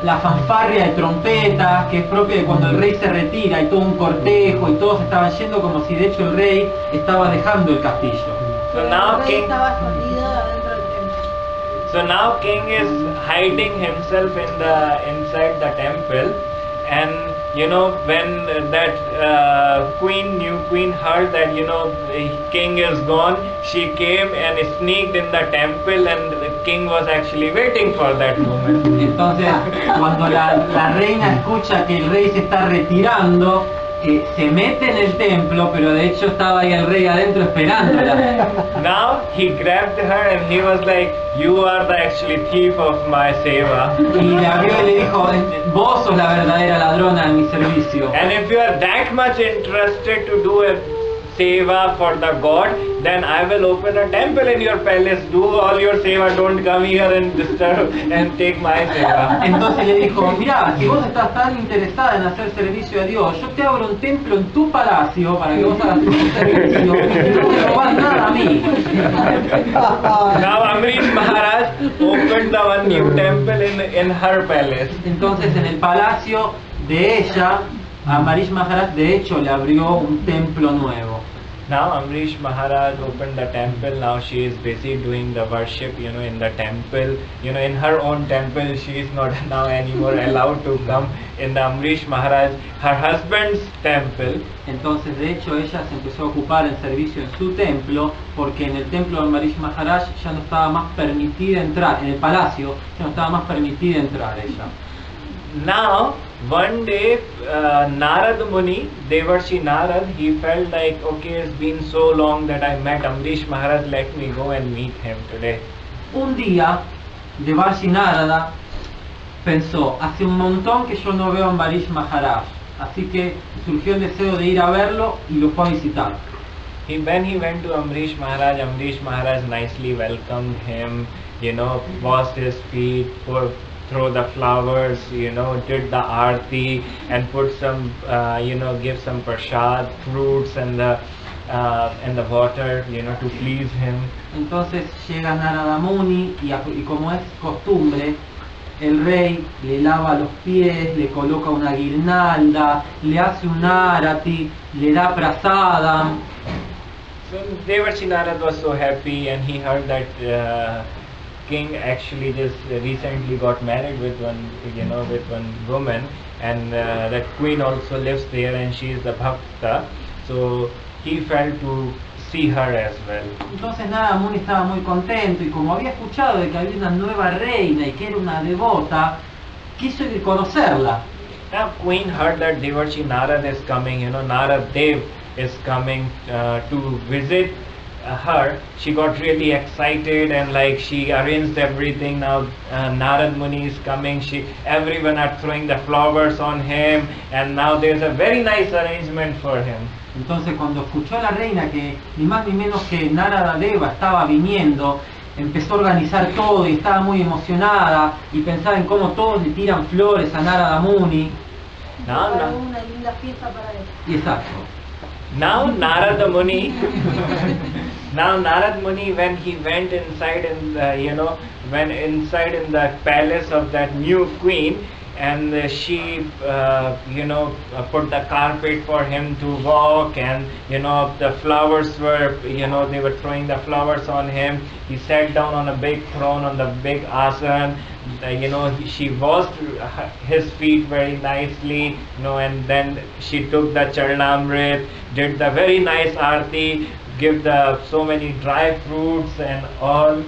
la fanfarria de trompeta, que es propia de cuando el rey se retira, y todo un cortejo, y todos estaban yendo como si de hecho el rey estaba dejando el castillo. So now el rey estaba escondido dentro del templo. So now king is hiding himself inside the temple, and when that new queen heard that the king is gone, she came and sneaked in the temple, and the king was actually waiting for that moment. Entonces, cuando la reina escucha que el rey se está retirando, se mete en el templo, pero de hecho estaba ahí el rey adentro esperándola. Now he grabbed her and he was like, you are the actually thief of my seva. Y le abrió y le dijo, vos sos la verdadera ladrona de mi servicio. And if you are that much interested to do a seva for the god, then I will open a temple in your palace. Do all your seva, don't come here and disturb and take my seva. Entonces le dijo, mirá, si vos estás tan interesada en hacer servicio a Dios, yo te abro un templo en tu palacio para que vos hagas tu servicio y no me robás nada a mí. Now Amrish Maharaj opened the one new temple in her palace. Entonces en el palacio de ella, Amrish Maharaj de hecho le abrió un templo nuevo. Now Amrish Maharaj opened the temple. Now she is busy doing the worship, in the temple. In her own temple, she is not now anymore allowed to come in the Amrish Maharaj, her husband's temple. Entonces, de hecho, ella se empezó a ocupar en servicio en su templo, porque en el templo de Amrish Maharaj ya no estaba más permitida entrar, en el palacio ya no estaba más permitida entrar ella. Now, one day, Narad Muni, Devarshi Narad, he felt like, okay, it's been so long that I met Amrish Maharaj, let me go and meet him today. Un día, Devarshi Narada pensó, hace un montón que yo no veo a Amrish Maharaj, así que surgió el deseo de ir a verlo y lo fue a visitar. When he went to Amrish Maharaj nicely welcomed him, washed his feet, throw the flowers, did the arti and put some, give some prasad, fruits and the water, to please him. Entonces llega Narada Muni y como es costumbre, el rey le lava los pies, le coloca una guirnalda, le hace un arati, le da prasadam. So Devarshi Narad was so happy, and he heard that king actually just recently got married with one woman, and that queen also lives there, and she is the bhakta. So he felt to see her as well. Entonces Narada Muni estaba muy contento y como había escuchado de que había una nueva reina y que era una devota, quiso ir a conocerla. Now queen heard that Devarshi Narad is coming, Narad Dev is coming to visit her. She got really excited and she arranged everything. Now Narad Muni is coming, everyone are throwing the flowers on him, and now there's a very nice arrangement for him. Entonces cuando escuchó a la reina que ni más ni menos que Narada Deva estaba viniendo, empezó a organizar todo y estaba muy emocionada y pensaba en cómo todos le tiran flores a Narada Muni. Una linda fiesta para él. Y exacto. Now Narada Muni, when he went inside went inside in the palace of that new queen, and she put the carpet for him to walk, and the flowers were, they were throwing the flowers on him. He sat down on a big throne, on the big asan. She washed his feet very nicely, and then she took the charnamrit, did the very nice arti, give so many dry fruits and all.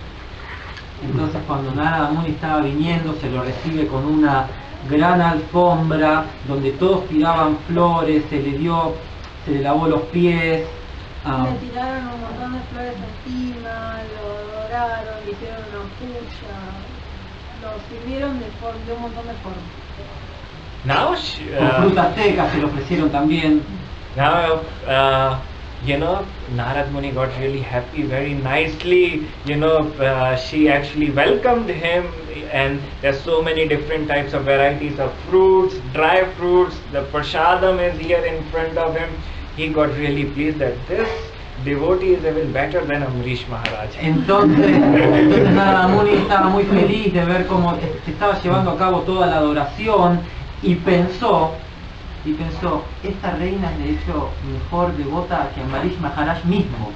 Entonces cuando Narada Muni estaba viniendo, se lo recibe con una gran alfombra donde todos tiraban flores, se le lavó los pies. Le tiraron un montón de flores encima, lo adoraron, le hicieron una puya, lo sirvieron de un montón de formas. Now, con frutas secas se le ofrecieron también. Now, Narad Muni got really happy very nicely. She actually welcomed him, and there's so many different types of varieties of fruits, dry fruits. The prasadam is here in front of him. He got really pleased that this devotee is even better than Amrish Maharaj. Entonces Narada Muni estaba muy feliz de ver cómo se estaba llevando a cabo toda la adoración y pensó, esta reina es de hecho mejor devota que Amrish Maharaj mismo.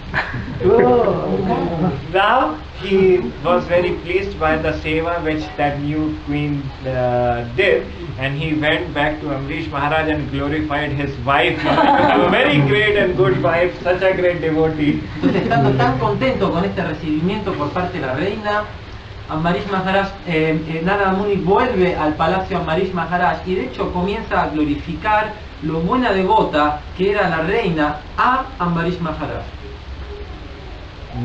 Now he was very pleased by the seva which that new queen did, and he went back to Amrish Maharaj and glorified his wife. A very great and good wife, such a great devotee. Entonces, estando tan contento con este recibimiento por parte de la reina, Amrish Maharaj, Narada Muni vuelve al palacio de Amrish Maharaj y de hecho comienza a glorificar lo buena devota que era la reina a Amrish Maharaj.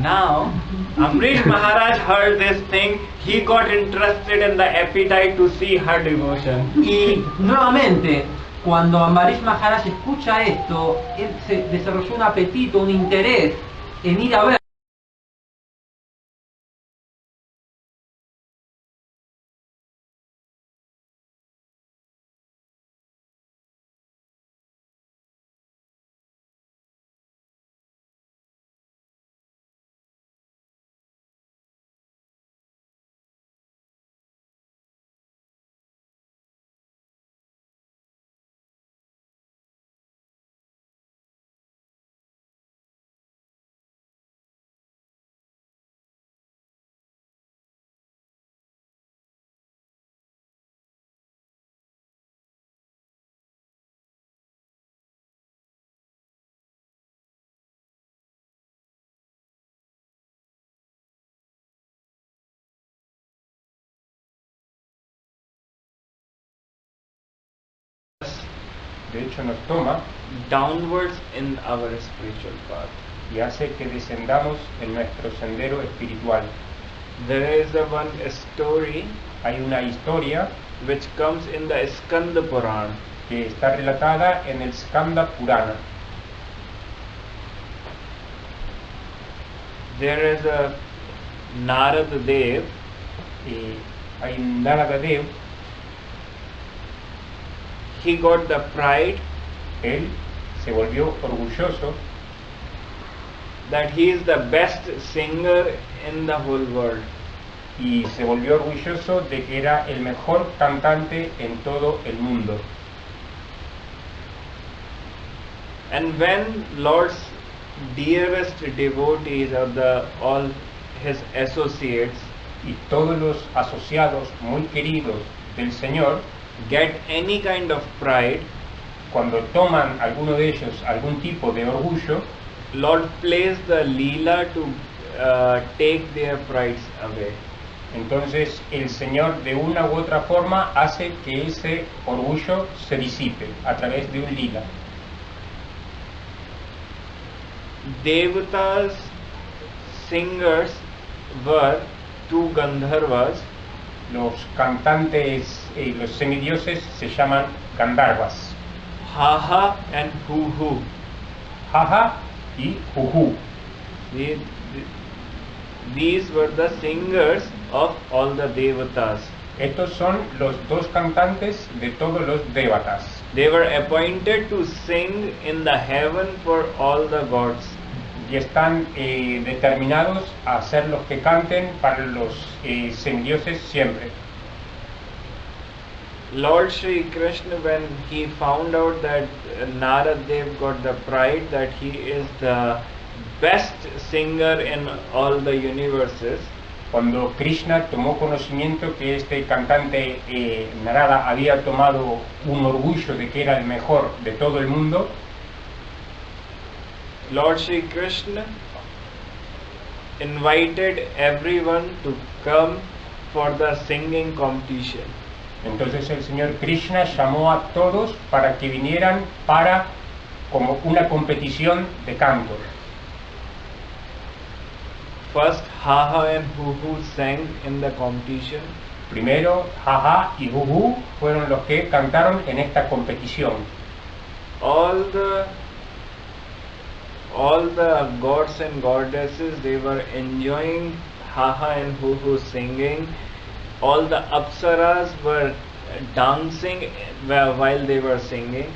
Now, Amrish Maharaj heard this thing, he got interested in the appetite to see her devotion. Y nuevamente, cuando Amrish Maharaj escucha esto, él se desarrolló un apetito, un interés en ir a ver de hecho nos toma downwards in our spiritual path. y hace que descendamos en nuestro sendero espiritual. There is one story Hay una historia which comes in the Skanda Puran. que está relatada en el Skanda Purana. There is a Narad Dev. Hay un Narada Dev, He got the pride él se volvió orgulloso that he is the best singer in the whole world. y se volvió orgulloso de que era el mejor cantante en todo el mundo. And when Lord's dearest devotees or all his associates Y todos los asociados muy queridos del Señor, get any kind of pride, cuando toman alguno de ellos algún tipo de orgullo, Lord plays the Leela to take their prides away. entonces el Señor de una u otra forma hace que ese orgullo se disipe a través de un lila. Devatas singers were two Gandharvas. Los cantantes, los semidioses se llaman Gandharvas, Haha and Huhu. Jaja y Juju. These were the singers of all the Devatas. Estos son los dos cantantes de todos los Devatas. They were appointed to sing in the heaven for all the gods. Y están determinados a ser los que canten para los semidioses siempre. Lord Shri Krishna, when he found out that Narad Dev got the pride that he is the best singer in all the universes, Cuando Krishna tomó conocimiento que este cantante Narada había tomado un orgullo de que era el mejor de todo el mundo, Lord Shri Krishna invited everyone to come for the singing competition. entonces el Señor Krishna llamó a todos para que vinieran para como una competición de canto. First, Haha and Huhu sang in the competition. Primero, Jaja y Juju fueron los que cantaron en esta competición. All the gods and goddesses, they were enjoying Haha and Huhu singing. All the apsaras were dancing while they were singing.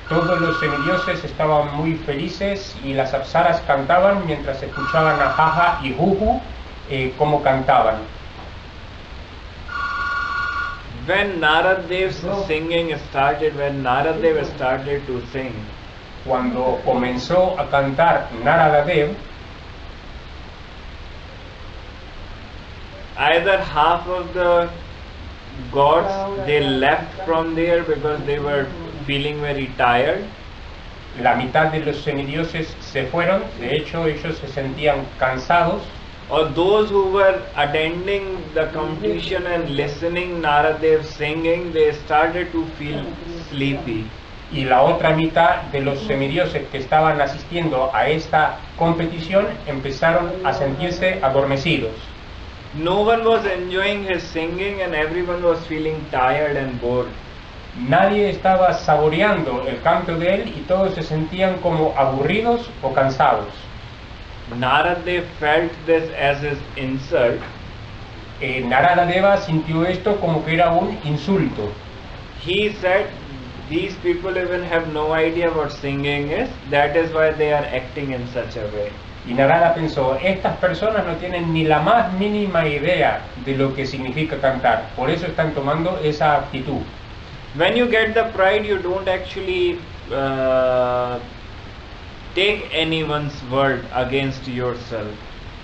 Todos los semidioses estaban muy felices y las apsaras cantaban mientras escuchaban a Jaja y Juju cómo cantaban. When Narad Dev's singing started, when Narad Dev started to sing, Cuando comenzó a cantar Narada Dev, either half of the gods they left from there because they were feeling very tired, la mitad de los semidioses se fueron, de hecho ellos se sentían cansados, or those who were attending the competition and listening Narad Dev singing, they started to feel sleepy. y la otra mitad de los semidioses que estaban asistiendo a esta competición empezaron a sentirse adormecidos. No one was enjoying his singing and everyone was feeling tired and bored. Nadie estaba saboreando el canto de él y todos se sentían como aburridos o cansados. Narad Dev felt this as his insult. Narada Deva sintió esto como que era un insulto. He said, these people even have no idea what singing is, that is why they are acting in such a way. Y Narada pensó, estas personas no tienen ni la más mínima idea de lo que significa cantar, por eso están tomando esa actitud. When you get the pride, you don't actually take anyone's word against yourself.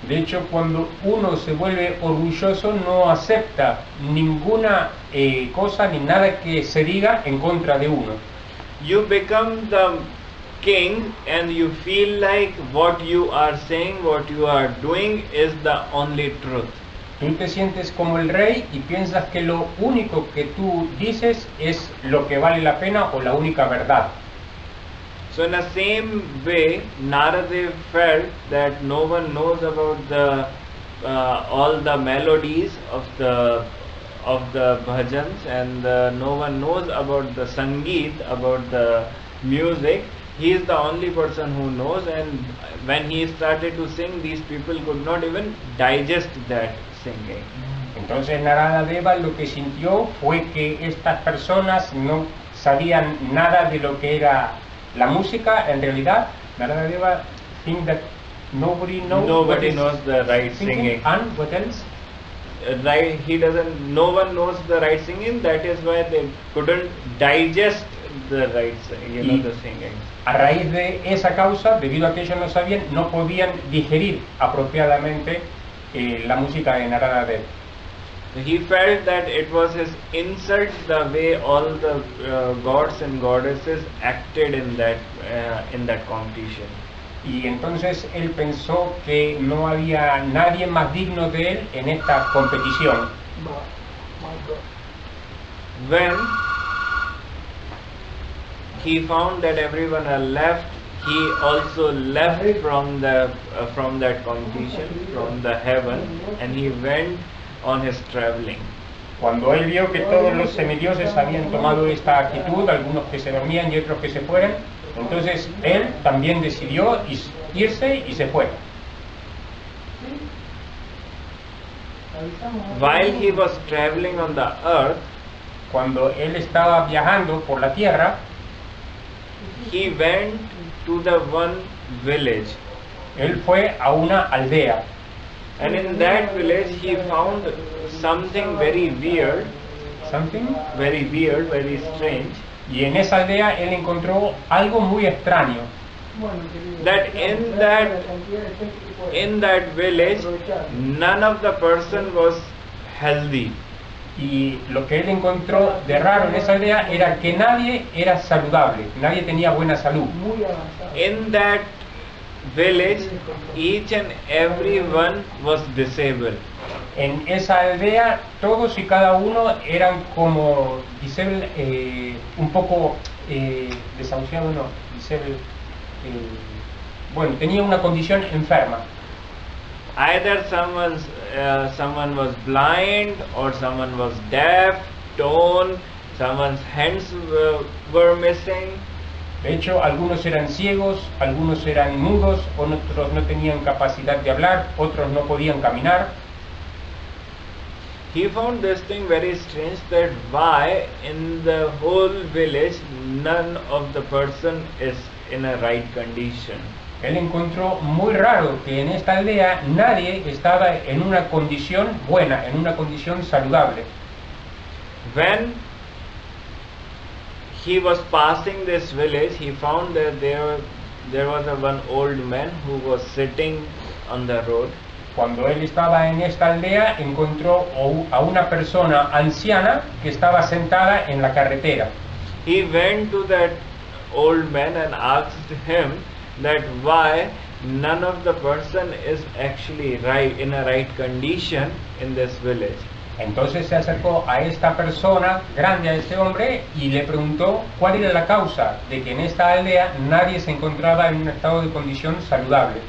De hecho, cuando uno se vuelve orgulloso, no acepta ninguna cosa ni nada que se diga en contra de uno. You become the king and you feel like what you are saying, what you are doing is the only truth. Tú te sientes como el rey y piensas que lo único que tú dices es lo que vale la pena o la única verdad. So in the same way, Narada felt that no one knows about the all the melodies of the bhajans, and no one knows about the sangeet, about the music. He is the only person who knows, and when he started to sing, these people could not even digest that singing. Entonces Narada Deva lo que sintió fue que estas personas no sabían nada de lo que era la música. En realidad, Narada Deva think that nobody knows the right singing. And what else? Right, he doesn't. No one knows the right singing. That is why they couldn't digest the right, the singing. A raíz de esa causa, debido a que ellos no sabían, no podían digerir apropiadamente la música de Narada Deva. He felt that it was his insult the way all the gods and goddesses acted in that competition. Y entonces él pensó que no había nadie más digno de él en esta competición. When he found that everyone had left, he also left from that competition, from the heaven, and he went on his traveling. Cuando él vio que todos los semidioses habían tomado esta actitud, algunos que se dormían y otros que se fueran, entonces él también decidió irse y se fue. While he was traveling on the earth, cuando él estaba viajando por la tierra, he went to the one village. Él fue a una aldea. And in that village he found something very weird, very strange. Y en esa aldea él encontró algo muy extraño. That in that village none of the person was healthy. Y lo que él encontró de raro en esa aldea era que nadie era saludable, nadie tenía buena salud. In that village, each and every one was disabled. En esa aldea todos y cada uno eran como disabled, un poco desahuciado, no, disabled, bueno, tenía una condición enferma. Either someone was blind, or someone was deaf, dumb, someone's hands were missing. De hecho, algunos eran ciegos, algunos eran mudos, otros no tenían capacidad de hablar, otros no podían caminar. He found this thing very strange, that why in the whole village none of the person is in a right condition. Él encontró muy raro que en esta aldea nadie estaba en una condición buena, en una condición saludable. When he was passing this village, he found that there was one old man who was sitting on the road. Cuando él estaba en esta aldea, encontró a una persona anciana que estaba sentada en la carretera. He went to that old man and asked him that why none of the person is actually in a right condition in this village. Entonces se acercó a esta persona grande, a este hombre, y le preguntó cuál era la causa de que en esta aldea nadie se encontraba en un estado de condición saludable.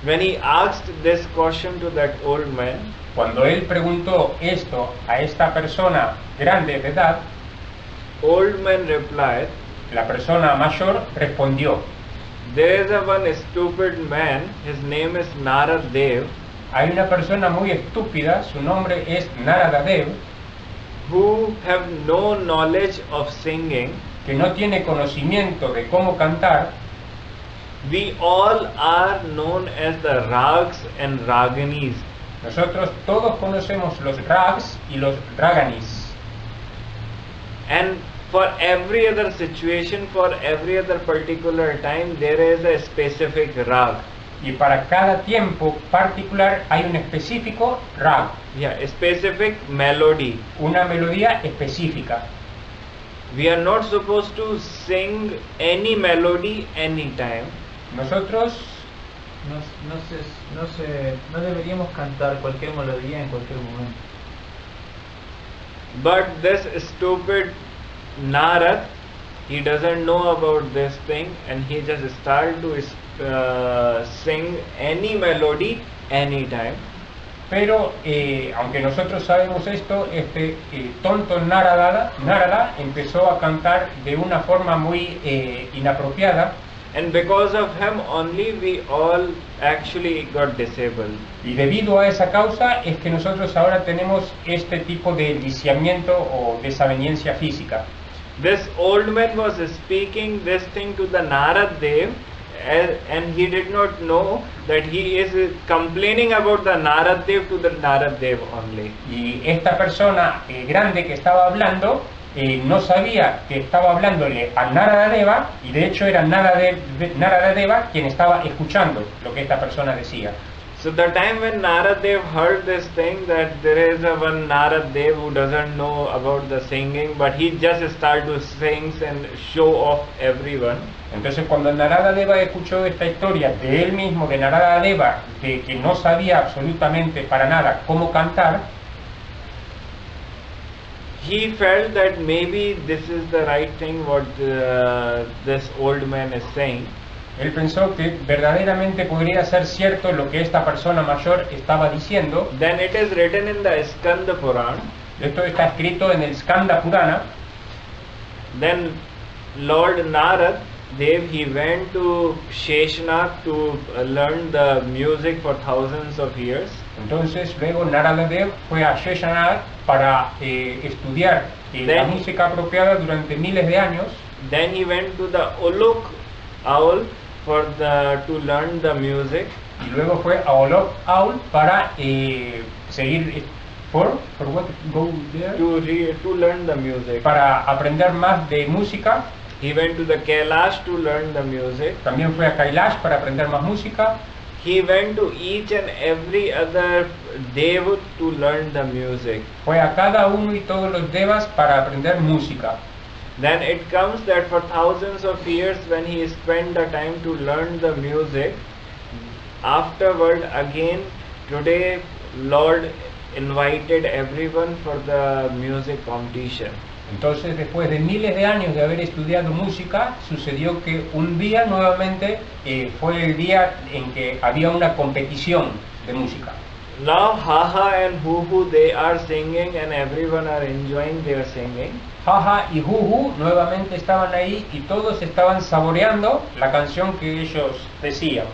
When he asked this question to that old man, cuando él preguntó esto a esta persona grande de edad, old man replied, la persona mayor respondió, there is one stupid man, his name is Narada Dev. Hay una persona muy estúpida, su nombre es Narada Dev, who have no knowledge of singing, que no tiene conocimiento de cómo cantar. We all are known as the rags and raganis. Nosotros todos conocemos los rags y los raganis. And for every other situation, for every other particular time, there is a specific rag. Y para cada tiempo particular hay un específico rag. Yeah, a specific melody. Una melodía específica. We are not supposed to sing any melody anytime. Nosotros no deberíamos cantar cualquier melodía en cualquier momento. But this stupid Narad, he doesn't know about this thing, and he just started to sing any melody anytime. Pero aunque nosotros sabemos esto, este tonto Narada empezó a cantar de una forma muy inapropiada. And because of him only we all actually got disabled. Y debido a esa causa es que nosotros ahora tenemos este tipo de lisiamiento o desaveniencia física. This old man was speaking this thing to the Narad Dev, and he did not know that he is complaining about the Narad Dev to the Narad Dev only. Y esta persona grande que estaba hablando no sabía que estaba hablándole a Narada Deva, y de hecho era Narada Deva quien estaba escuchando lo que esta persona decía. So the time when Narad Dev heard this thing, that there is a one Narad Dev who doesn't know about the singing, but he just started to sing and show off everyone. Entonces cuando Narada Deva escuchó esta historia de él mismo, de Narada Deva, de que no sabía absolutamente para nada cómo cantar, he felt that maybe this is the right thing what this old man is saying. Él pensó que verdaderamente podría ser cierto lo que esta persona mayor estaba diciendo. Then it is written in the Skanda Puran. Esto está escrito en el Skanda Purana. Then Lord Narad Dev, he went to Sheshnath to learn the music for thousands of years. Entonces luego Narada Dev fue a Sheshnath para estudiar la música apropiada durante miles de años. Then he went to the Uluk Owl to learn the music. Y luego fue a Uluk Owl para seguir for what go there? To learn the music. Para aprender más de música. He went to the Kailash to learn the music. También fue a Kailash para aprender más música. He went to each and every other Dev to learn the music. Fue a cada uno y todos los devas para aprender música. Then it comes that for thousands of years when he spent the time to learn the music, afterward again today Lord invited everyone for the music competition. Entonces después de miles de años de haber estudiado música, sucedió que un día nuevamente fue el día en que había una competición de música. Now Haha and Huhu, they are singing and everyone are enjoying their singing. Haha y Huhu nuevamente estaban ahí y todos estaban saboreando la canción que ellos decían.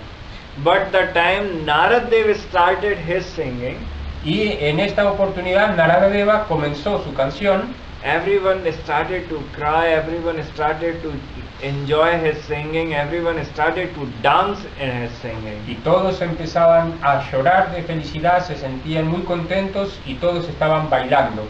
But the time Narad Dev started his singing, y en esta oportunidad Narada Deva comenzó su canción, everyone started to cry, everyone started to enjoy his singing, everyone started to dance in his singing. Y todos empezaban a llorar de felicidad, se sentían muy contentos y todos estaban bailando.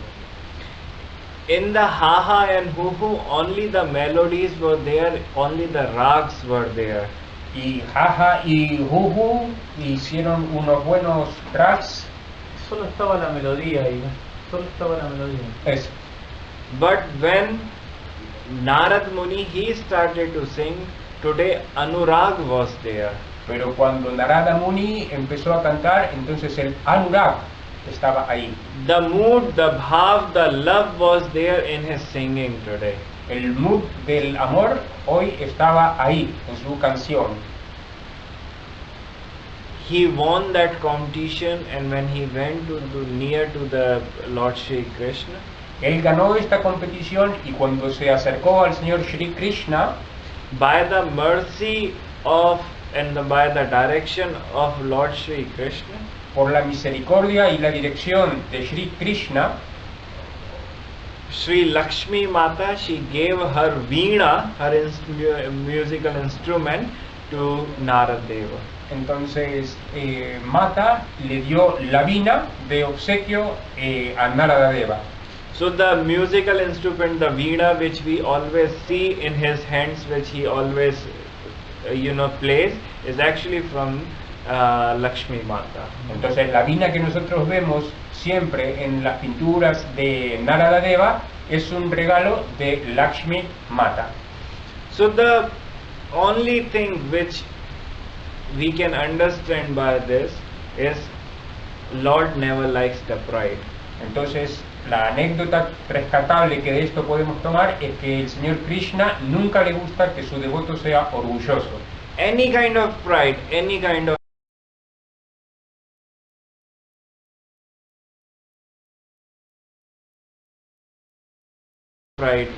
In the Haha and Huhu, only the melodies were there, only the rags were there. Y Haha y Huhu hicieron unos buenos rags. Solo estaba la melodía ahí, solo estaba la melodía. Eso. But when Narad Muni, he started to sing, today Anurag was there. Pero cuando Narada Muni empezó a cantar, entonces el Anurag estaba ahí. The mood, the bhav, the love was there in his singing today. El mood del amor hoy estaba ahí en su canción. He won that competition, and when he went near to the Lord Shri Krishna, él ganó esta competición y cuando se acercó al Señor Shri Krishna, by the mercy of and by the direction of Lord Shri Krishna, por la misericordia y la dirección de Shri Krishna, Shri Lakshmi Mata, she gave her veena, her musical instrument, to Narad Deva. Entonces Mata le dio la vina de obsequio a Narada Deva. So the musical instrument, the veena, which we always see in his hands, which he always plays, is actually from Lakshmi Mata. Entonces la vina que nosotros vemos siempre en las pinturas de Narada Deva es un regalo de Lakshmi Mata. So the only thing which we can understand by this is Lord never likes the pride. Entonces, la anécdota rescatable que de esto podemos tomar es que el Señor Krishna nunca le gusta que su devoto sea orgulloso. Any kind of pride, any kind of pride,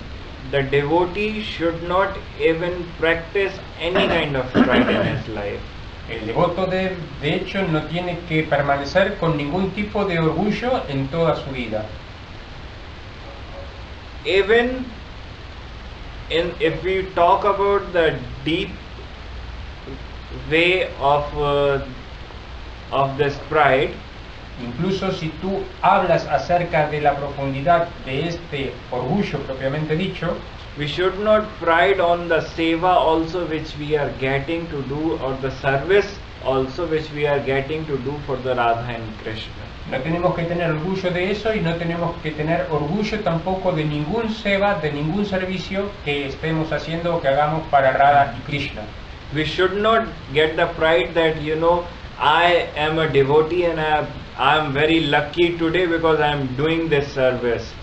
the devotee should not even practice any kind of pride in his life. El devoto de hecho no tiene que permanecer con ningún tipo de orgullo en toda su vida. Even if we talk about the deep way of this pride, Incluso si tú hablas acerca de la profundidad de este orgullo propiamente dicho, we should not pride on the seva also which we are getting to do, or the service also which we are getting to do for the Radha and Krishna. no tenemos que tener orgullo de eso y no tenemos que tener orgullo tampoco de ningún seva, de ningún servicio que estemos haciendo o que hagamos para Radha y Krishna. We should not get the pride that, I am a devotee and I am very lucky today because I am doing this service.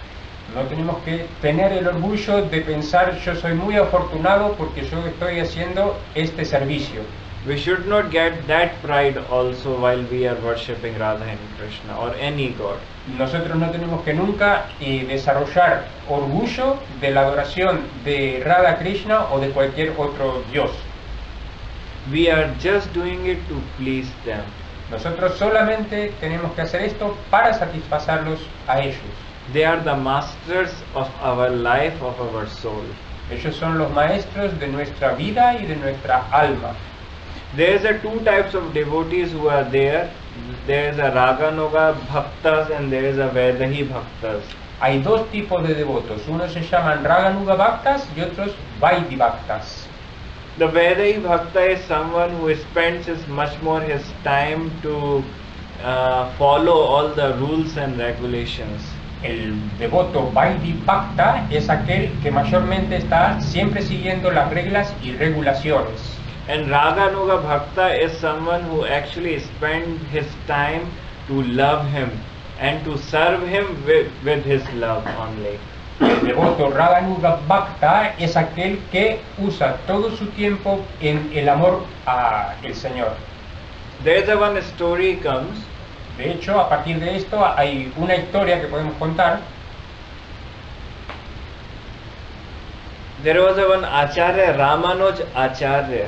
No tenemos que tener el orgullo de pensar yo soy muy afortunado porque yo estoy haciendo este servicio. We should not get that pride also while we are worshipping Radha and Krishna or any god. Nosotros no tenemos que nunca desarrollar orgullo de la adoración de Radha Krishna o de cualquier otro dios. We are just doing it to please them. Nosotros solamente tenemos que hacer esto para satisfacerlos a ellos. They are the masters of our life, of our soul. Ellos son los maestros de nuestra vida y de nuestra alma. There is a two types of devotees who are there. There is a Raganuga Bhaktas and there is a Vedahi Bhaktas. Hay dos tipos de devotos, unos se llaman Raganuga Bhaktas y otros Vaidhi Bhaktas. The Vedahi Bhakta is someone who spends much more his time to follow all the rules and regulations. El devoto Vaidhi Bhakta es aquel que mayormente está siempre siguiendo las reglas y regulaciones. And Raganuga Bhakta is someone who actually spends his time to love him and to serve him with his love only. El devoto Raganuga Bhakta es aquel que usa todo su tiempo en el amor a el Señor. There is one story comes. De hecho, a partir de esto hay una historia que podemos contar. There was one Acharya, Ramanuj Acharya,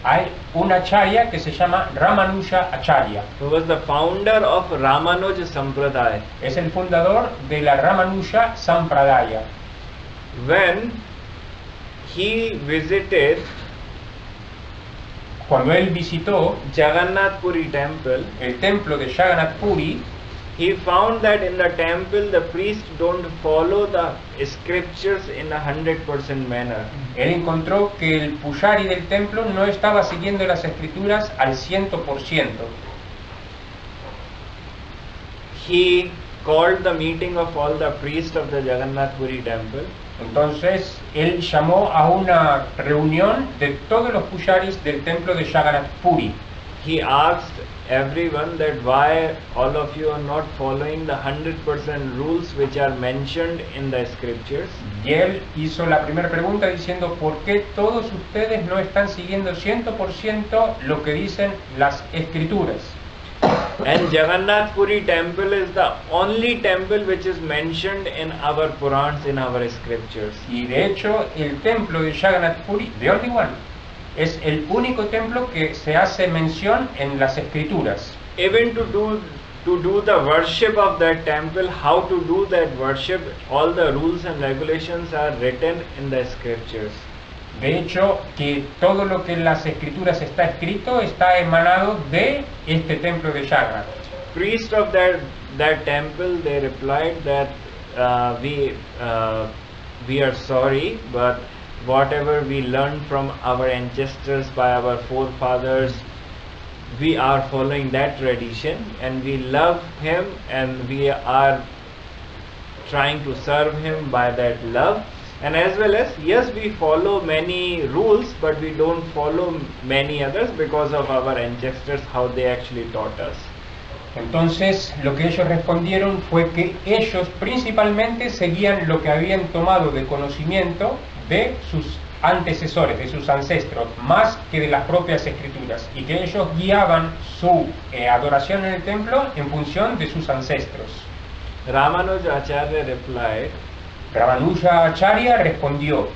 Hay un acharya que se llama Ramanuja Acharya. who was the founder of Ramanuj Sampradaya. Es el fundador de la Ramanuja Sampradaya. When he visited Cuando él visitó Jagannath Puri temple, el templo de Jagannath Puri, he found that in the temple the priests don't follow the scriptures in 100% manner. él encontró que el pujari del templo no estaba siguiendo las escrituras al 100%. He called the meeting of all the priests of the Jagannath Puri temple. Entonces él llamó a una reunión de todos los pujaris del templo de Jagannath Puri. He asked everyone that why all of you are not following the 100% rules which are mentioned in the scriptures. Y él hizo la primera pregunta diciendo ¿por qué todos ustedes no están siguiendo 100% lo que dicen las escrituras? And Jagannath Puri temple is the only temple which is mentioned in our Purans, in our scriptures. Y de hecho el templo de Jagannath Puri, the only one, es el único templo que se hace mención en las escrituras. Even to do the worship of that temple, how to do that worship, all the rules and regulations are written in the scriptures. De hecho, que todo lo que en las escrituras está escrito está emanado de este templo de Jagannath. Priest of that temple, they replied that we are sorry, but whatever we learned from our ancestors, by our forefathers, we are following that tradition and we love him and we are trying to serve him by that love. And as well as, yes, we follow many rules, but we don't follow many others because of our ancestors, how they actually taught us. Entonces lo que ellos respondieron fue que ellos principalmente seguían lo que habían tomado de conocimiento de sus antecesores, de sus ancestros, más que de las propias escrituras, y que ellos guiaban su adoración en el templo en función de sus ancestros. Ramanuja Acharya replied, Ramanuja Acharya respondió: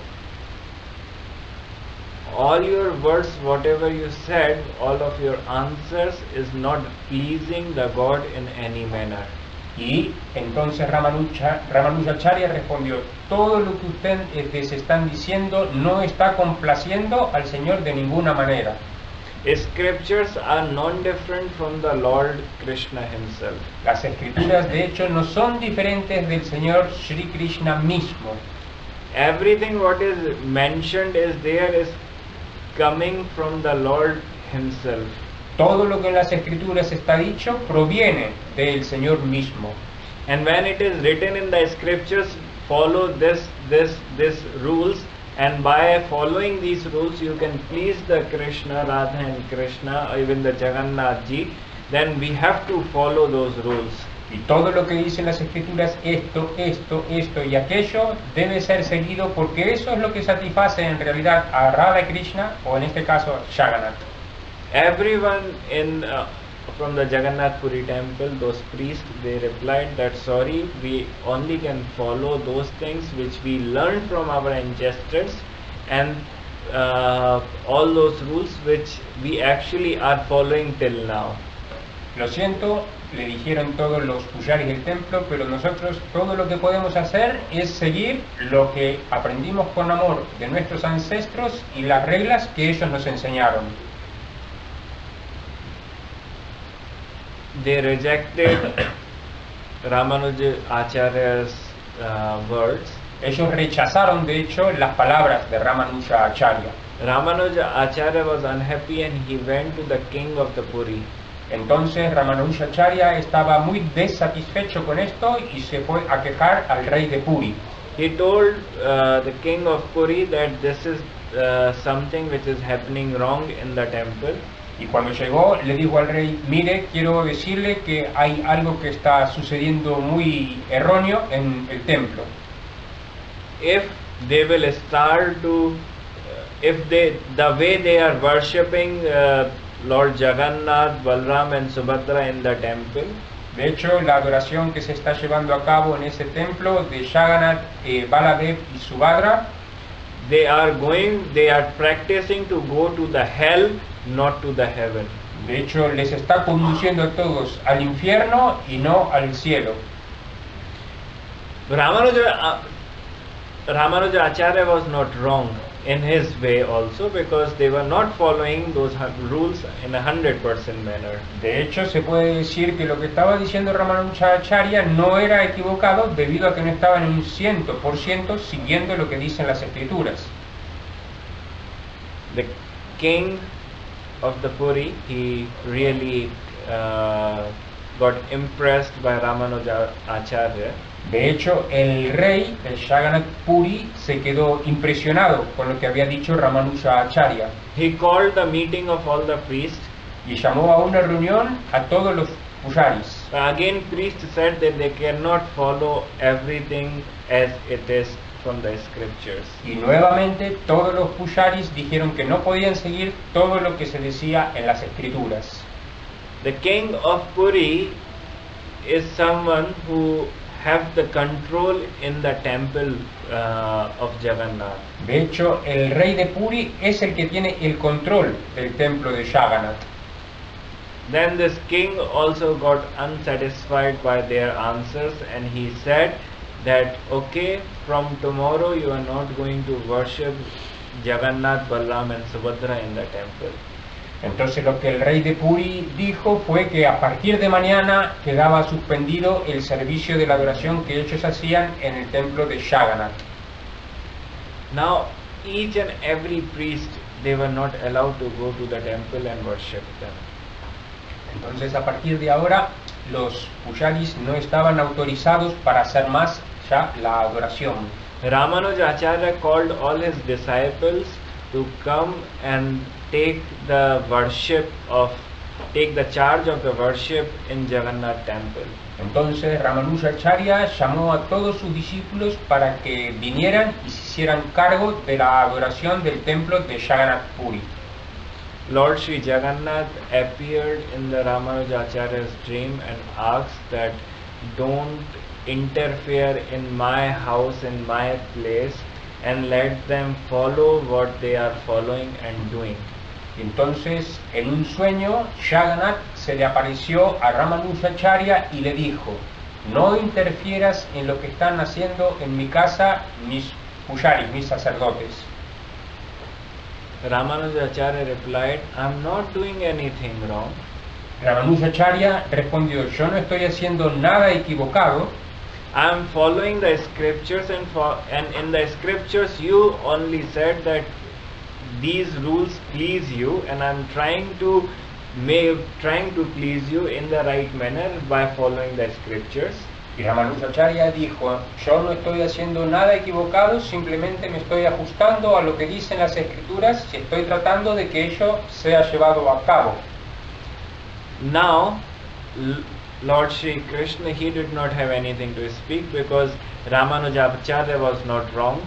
all your words, whatever you said, all of your answers is not pleasing the God in any manner. Y entonces Ramanuja Acharya respondió: todo lo que ustedes están diciendo no está complaciendo al Señor de ninguna manera. Scriptures are non-different from the Lord Krishna himself. Las escrituras de hecho no son diferentes del Señor Sri Krishna mismo. Everything what is mentioned is there is coming from the Lord himself. Todo lo que en las escrituras está dicho proviene del Señor mismo. And when it is written in the scriptures, follow this rules, and by following these rules you can please the Krishna, Radha and Krishna, or even the Jagannath Ji, then we have to follow those rules. Y todo lo que dicen las escrituras, esto y aquello, debe ser seguido porque eso es lo que satisface en realidad a Radha Krishna, o en este caso Jagannath. Everyone from the Jagannath Puri temple, those priests, they replied that sorry, we only can follow those things which we learned from our ancestors, and all those rules which we actually are following till now. Lo siento, le dijeron todos los pujaris del templo, pero nosotros todo lo que podemos hacer es seguir lo que aprendimos con amor de nuestros ancestros y las reglas que ellos nos enseñaron. They rejected Ramanuja Acharya's words. Ellos rechazaron de hecho las palabras de Ramanuja Acharya. Ramanuja Acharya was unhappy and he went to the king of the Puri. Entonces Ramanuja Acharya estaba muy desatisfecho con esto y se fue a quejar al rey de Puri. He told the king of Puri that this is something which is happening wrong in the temple. Y cuando llegó le dijo al rey: mire, quiero decirle que hay algo que está sucediendo muy erróneo en el templo. If they will start to, the way they are worshipping Lord Jagannath, Balram and Subhadra in the temple, de hecho, la adoración que se está llevando a cabo en ese templo de Jagannath, Baladev y Subhadra, they are practicing to go to the hell, not to the heaven. De hecho, les está conduciendo a todos al infierno y no al cielo. Ramanuja Acharya was not wrong in his way also, because they were not following those rules in 100% manner. De hecho, se puede decir que lo que estaba diciendo Ramanuja Acharya no era equivocado, debido a que no estaban en un 100% siguiendo lo que dicen las escrituras. The king of the Puri, he really got impressed by Ramanuja Acharya. De hecho, el rey, el Jagannath Puri, se quedó impresionado con lo que había dicho Ramanuja Acharya. He called the meeting of all the priests. Y llamó a una reunión a todos los pujaris. Again, priests said that they cannot follow everything as it is from the scriptures. Y nuevamente todos los pujaris dijeron que no podían seguir todo lo que se decía en las escrituras. The king of Puri is someone who have the control in the temple of Jagannath. De hecho, el rey de Puri es el que tiene el control del templo de Jagannath. Then this king also got unsatisfied by their answers, and he said that okay, from tomorrow you are not going to worship Jagannath, Balram and Subhadra in the temple. Entonces lo que el rey de Puri dijo fue que a partir de mañana quedaba suspendido el servicio de la adoración que ellos hacían en el templo de Jagannath. Now each and every priest, they were not allowed to go to the temple and worship them. Entonces a partir de ahora los pujaris no estaban autorizados para hacer más ya la adoración. Ramanujacharya called all his disciples to come and take the charge of the worship in Jagannath temple. Entonces Ramanujacharya llamó a todos sus discípulos para que vinieran y se hicieran cargo de la adoración del templo de Jagannath Puri. Lord Sri Jagannath appeared in the Ramanujacharya's dream and asked that don't interfere in my house, in my place, and let them follow what they are following and doing. Entonces, en un sueño, Jagannath se le apareció a Ramanujacharya y le dijo: no interfieras en lo que están haciendo en mi casa mis pujaris, mis sacerdotes. Ramanujacharya replied, I'm not doing anything wrong. Ramanujacharya respondió: yo no estoy haciendo nada equivocado. I'm following the scriptures and in the scriptures you only said that these rules please you, and I'm trying to please you in the right manner by following the scriptures. Y Ramanujacharya dijo: yo no estoy haciendo nada equivocado, simplemente me estoy ajustando a lo que dicen las escrituras y estoy tratando de que ello sea llevado a cabo. Now Lord Shri Krishna, he did not have anything to speak because Ramanujacharya was not wrong.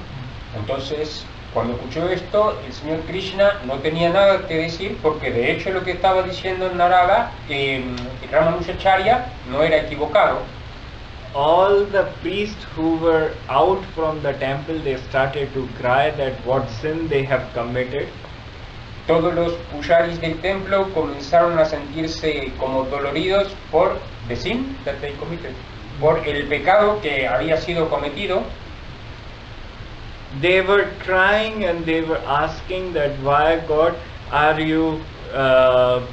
Entonces, cuando escuchó esto, el señor Krishna no tenía nada que decir, porque de hecho lo que estaba diciendo Narada, Ramanujacharya, no era equivocado. All the priests who were out from the temple, they started to cry that what sin they have committed. Todos los pujaris del templo comenzaron a sentirse como doloridos por the sin that they committed, por el pecado que había sido cometido. They were crying and they were asking that why God are you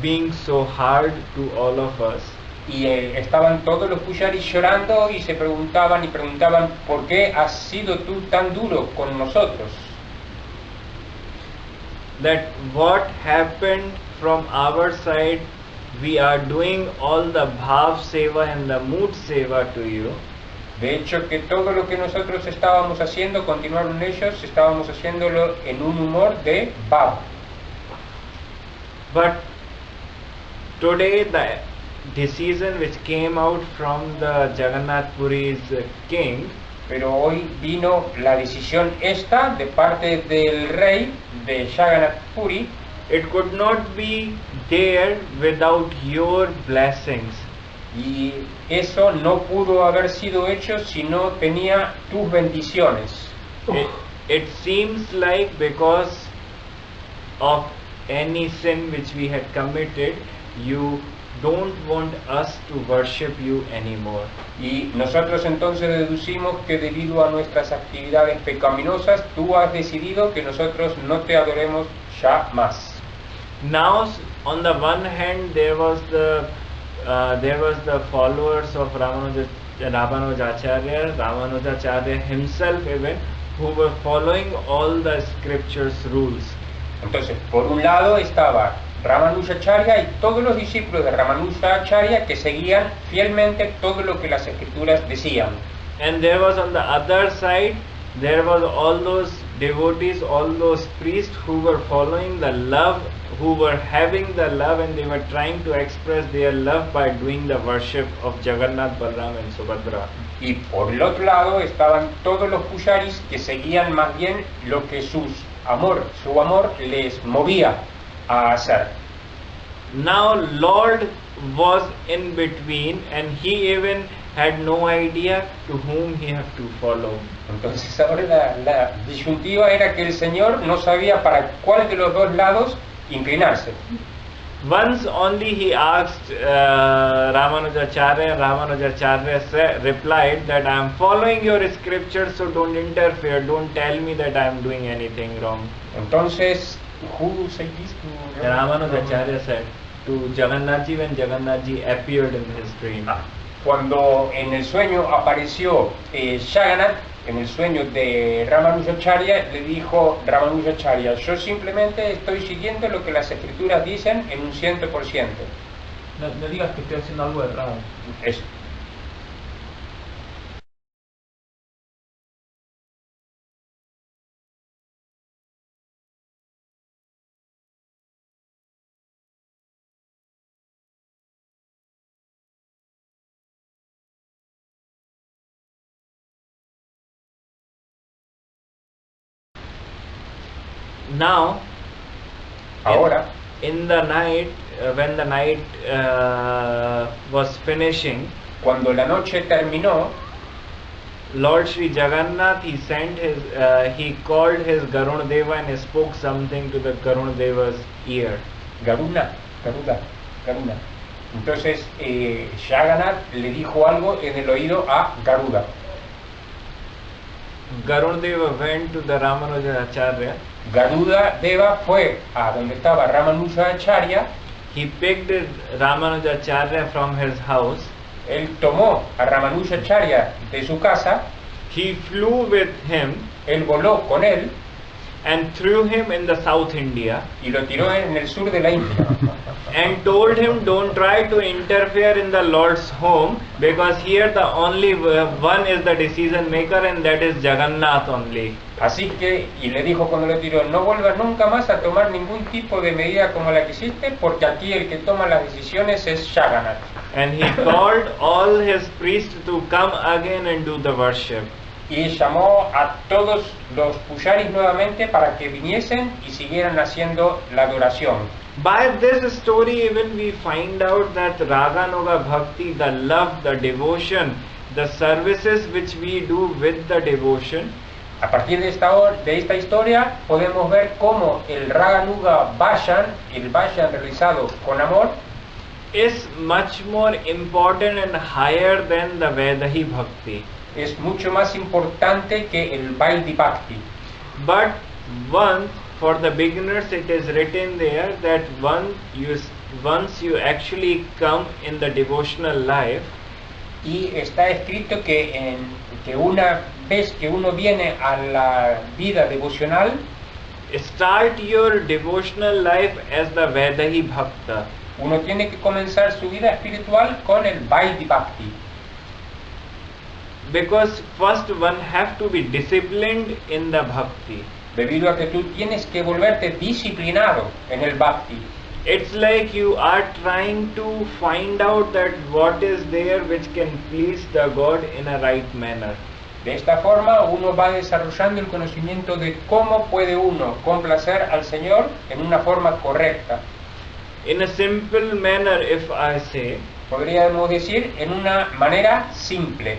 being so hard to all of us. Y estaban todos los pujaris llorando y se preguntaban ¿por qué has sido tú tan duro con nosotros? That what happened from our side, we are doing all the bhav seva and the mood seva to you. De hecho, que todo lo que nosotros estábamos haciendo, continuaron ellos, estábamos haciéndolo en un humor de bhav. But today the decision which came out from the Jagannath Puri's king, pero hoy vino la decisión esta de parte del rey de Jagannath Puri. it could not be there without your blessings. Y eso no pudo haber sido hecho si no tenía tus bendiciones. It seems like because of any sin which we had committed, you don't want us to worship you anymore. Y nosotros entonces deducimos que debido a nuestras actividades pecaminosas, tú has decidido que nosotros no te adoremos ya más. Now, on the one hand, there was the followers of Ramanujacharya himself even, who were following all the scriptures rules. Entonces, por un lado estaba Ramanujacharya y todos los discípulos de Ramanujacharya que seguían fielmente todo lo que las escrituras decían. And there was on the other side, there was all those devotees, all those priests who were following the love, who were having the love, and they were trying to express their love by doing the worship of Jagannath, Balram and Subhadra. Y por el otro lado estaban todos los pujaris que seguían más bien lo que su amor les movía a hacer. Now Lord was in between, and he even had no idea to whom he have to follow. Entonces ahora la disyuntiva era que el Señor no sabía para cuál de los dos lados inclinarse. Once only he asked Ramanujacharya. Ramanujacharya replied that I am following your scriptures, so don't interfere, don't tell me that I am doing anything wrong. Entonces, who said this to Ramanujacharya said to Jagannathji when Jagannathji appeared in his dream. Cuando en el sueño apareció Jagannath, en el sueño de Ramanujacharya, le dijo Ramanujacharya: yo simplemente estoy siguiendo lo que las escrituras dicen en un 100%. No digas que estoy haciendo algo errado. Eso. Now, Ahora, in the night, when the night was finishing, cuando la noche terminó, Lord Sri Jagannath, he sent his, he called his Garuna Deva and he spoke something to the Garuna Deva's ear. Garuda. Entonces, Jagannath le dijo algo en el oído a Garuda. Garuna Deva went to the Ramanuja Acharya. Garuda Deva fue a donde estaba Ramanujacharya. He picked Ramanuja Acharya from his house. Él tomó a Ramanujacharya de su casa, He flew with him él voló con él and threw him in the South India y lo tiró en el sur de la India. and told him, don't try to interfere in the Lord's home, because here the only one is the decision maker, and that is Jagannath only. Así que, y le dijo cuando lo tiró, no vuelvas nunca más a tomar ningún tipo de medida como la que hiciste, porque aquí el que toma las decisiones es Jagannath. And he called all his priests to come again and do the worship. Y llamó a todos los pujaris nuevamente para que viniesen y siguieran haciendo la adoración. By this story even we find out that Raganuga Bhakti, the love, the devotion, the services which we do with the devotion, A partir de esta historia podemos ver cómo el Raganuga Vayan, el Vayan realizado con amor, is much more important and higher than the Vedahi Bhakti. es mucho más importante que el Vaidhi Bhakti. But once, for the beginners, it is written there that once you actually come in the devotional life, Y está escrito que una vez que uno viene a la vida devocional, start your devotional life as the Vedahi Bhakta. uno tiene que comenzar su vida espiritual con el Vaidhi Bhakti. Because first one have to be disciplined in the Bhakti. Debido a que tú tienes que volverte disciplinado en el Bhakti. It's like you are trying to find out that what is there which can please the God in a right manner. De esta forma uno va desarrollando el conocimiento de cómo puede uno complacer al Señor en una forma correcta. In a simple manner, if I say, Podríamos decir en una manera simple.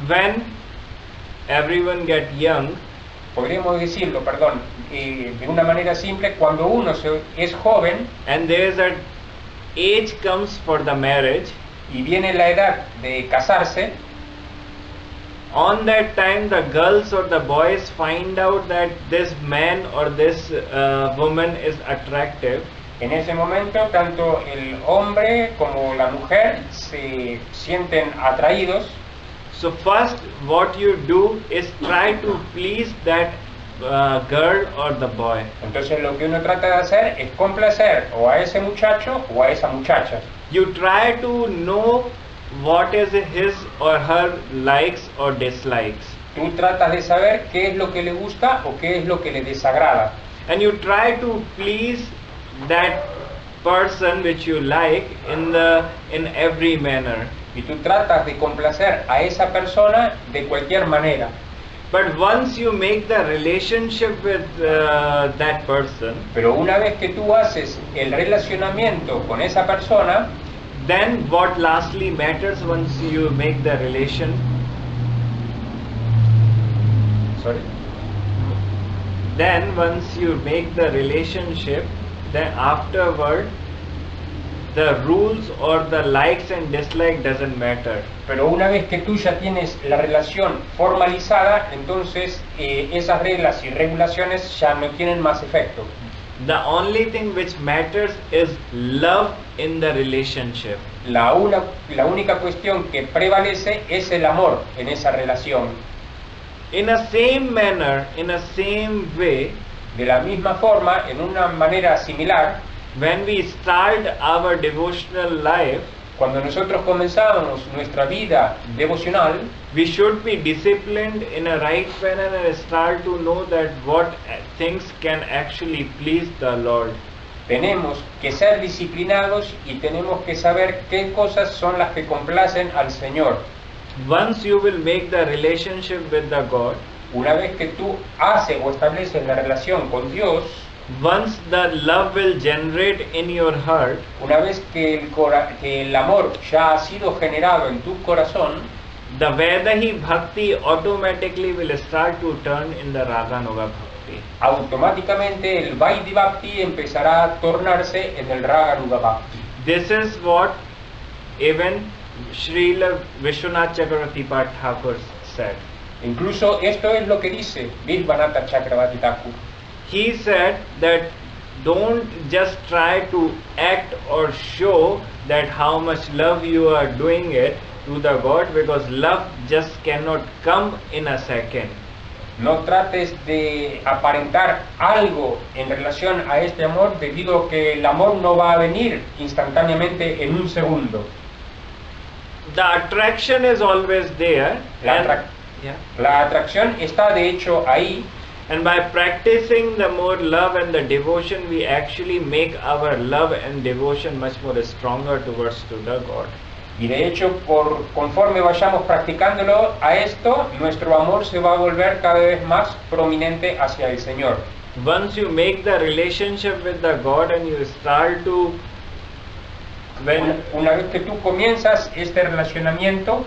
when everyone get young, Podríamos decirlo, de una manera simple, cuando uno es joven and there is a age comes for the marriage, y viene la edad de casarse, on that time the girls or the boys find out that this man or this woman is attractive. en ese momento tanto el hombre como la mujer se sienten atraídos. So first what you do is try to please that girl or the boy. Entonces lo que uno trata de hacer es complacer o a ese muchacho o a esa muchacha. You try to know what is his or her likes or dislikes, Tú tratas de saber qué es lo que le gusta o qué es lo que le desagrada. and you try to please that person which you like in every manner. Y tú tratas de complacer a esa persona de cualquier manera. But once you make the relationship with that person, Pero una vez que tú haces el relacionamiento con esa persona, then what lastly matters once you make the relation, then once you make the relationship, then afterward the rules or the likes and dislike doesn't matter. pero una vez que tú ya tienes la relación formalizada, entonces esas reglas y regulaciones ya no tienen más efecto. The only thing which matters is love in the relationship. La única cuestión que prevalece es el amor en esa relación. In a same manner, in a same way, De la misma forma, en una manera similar, when we start our devotional life, cuando nosotros comenzamos nuestra vida devocional, we should be disciplined in a right manner and start to know that what things can actually please the Lord. tenemos que ser disciplinados y tenemos que saber qué cosas son las que complacen al Señor. Once you will make the relationship with the God, Una vez que tú haces o estableces la relación con Dios, once the love will generate in your heart, una vez que el amor ya ha sido generado en tu corazón, the Vedahi Bhakti automatically will start to turn in the Raganuga Bhakti. automáticamente el Vaidhi Bhakti empezará a tornarse en el Raganuga Bhakti. This is what even Srila Vishwanath Chakravarti Thakur said. Incluso esto es lo que dice Vishwanatha Chakravarti Thakur. He said that don't just try to act or show that how much love you are doing it to the God, because love just cannot come in a second. No trates de aparentar algo en relación a este amor, debido a que el amor no va a venir instantáneamente en un segundo. The attraction is always there. La atracción está de hecho ahí. And by practicing the more love and the devotion, we actually make our love and devotion much more stronger towards to the God. Y de hecho, conforme vayamos practicándolo a esto, nuestro amor se va a volver cada vez más prominente hacia el Señor. Once you make the relationship with the God and you start to Una vez que tú comienzas este relacionamiento,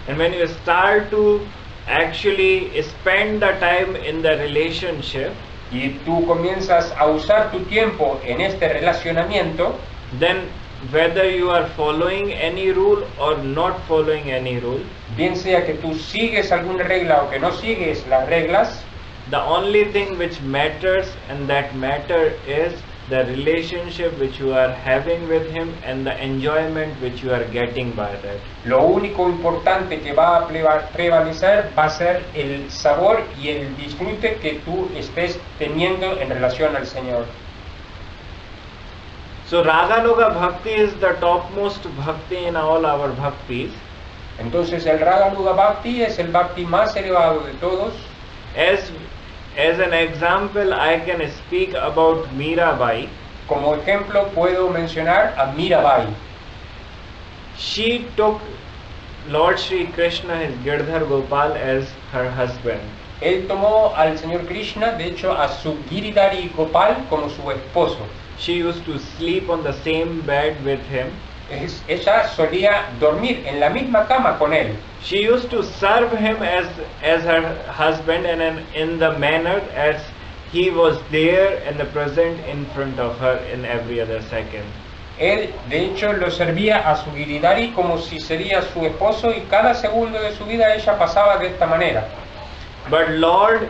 and when you start to actually spend the time in the relationship, y tú comienzas a usar tu tiempo en este relacionamiento, then whether you are following any rule or not following any rule, bien sea que tú sigues alguna regla o que no sigues las reglas, the only thing which matters, and that matter is the relationship which you are having with him and the enjoyment which you are getting by that. lo único importante que va a prevalecer va a ser el sabor y el disfrute que tú estés teniendo en relación al Señor. So Raganuga Bhakti is the topmost bhakti in all our bhaktis. Entonces el Raganuga Bhakti es el Bhakti más elevado de todos. As an example, I can speak about Mirabai. Como ejemplo puedo mencionar a Mirabai. She took Lord Sri Krishna, his Girdhar Gopal, as her husband. Él tomó al Señor Krishna, de hecho a su Giridhari Gopal, como su esposo. She used to sleep on the same bed with him. Ella solía dormir en la misma cama con él. She used to serve him as her husband, and in the manner as he was there and present in front of her in every other second. Él, de hecho, lo servía a su Giridhari como si sería su esposo, y cada segundo de su vida ella pasaba de esta manera. But Lord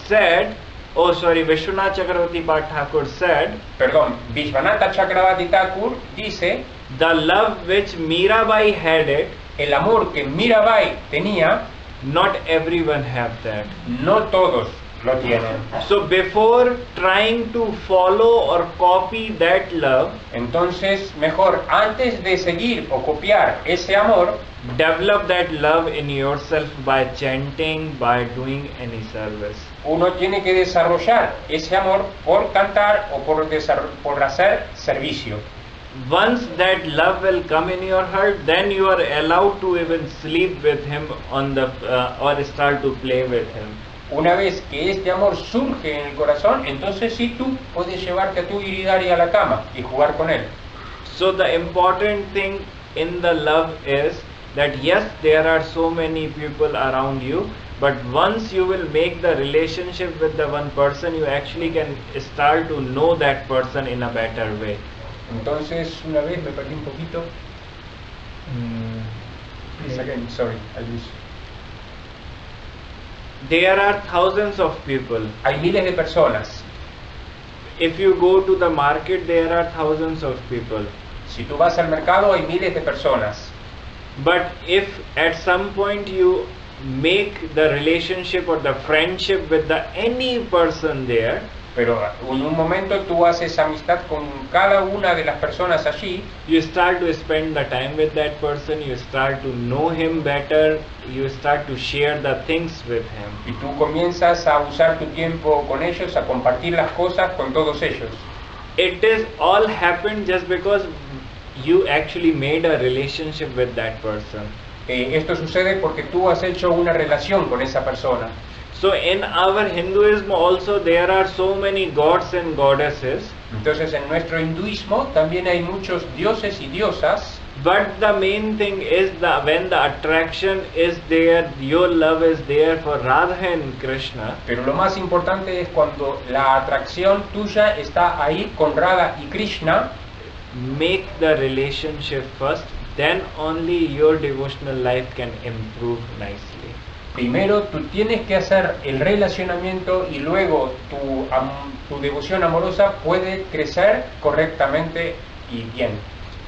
said, Vishwanath Chakravarti Thakur said, Vishwanatha Chakravarti Thakur dice, the love which Mirabai had it, el amor que Mirabai tenía, not everyone have that. No todos lo tienen. So before trying to follow or copy that love, entonces mejor antes de seguir o copiar ese amor, develop that love in yourself by chanting, by doing any service. Uno tiene que desarrollar ese amor por cantar o por hacer servicio. Once that love will come in your heart, then you are allowed to even sleep with him on the or start to play with him. Una vez que este amor surge en el corazón, entonces sí tú puedes llevarte a tu Giridhari a la cama y jugar con él. So the important thing in the love is that yes, there are so many people around you, but once you will make the relationship with the one person, you actually can start to know that person in a better way. Entonces, una vez me perdí un poquito. Please again, sorry, I lose. There are thousands of people. Hay miles de personas. If you go to the market, there are thousands of people. Si tú vas al mercado, hay miles de personas. But if at some point you make the relationship or the friendship with any person there, pero en un momento tú haces amistad con cada una de las personas allí, you start to spend the time with that person, you start to know him better, you start to share the things with him. Y tú comienzas a usar tu tiempo con ellos, a compartir las cosas con todos ellos. It is all happened just because you actually made a relationship with that person. Esto sucede porque tú has hecho una relación con esa persona. So in our Hinduism also there are so many gods and goddesses, Entonces en nuestro hinduismo también hay muchos dioses y diosas, but the main thing is that when the attraction is there, your love is there for Radha and Krishna, pero lo más importante es cuando la atracción tuya está ahí con Radha y Krishna. make the relationship first, then only your devotional life can improve nicely. Primero tú tienes que hacer el relacionamiento y luego tu devoción amorosa puede crecer correctamente y bien.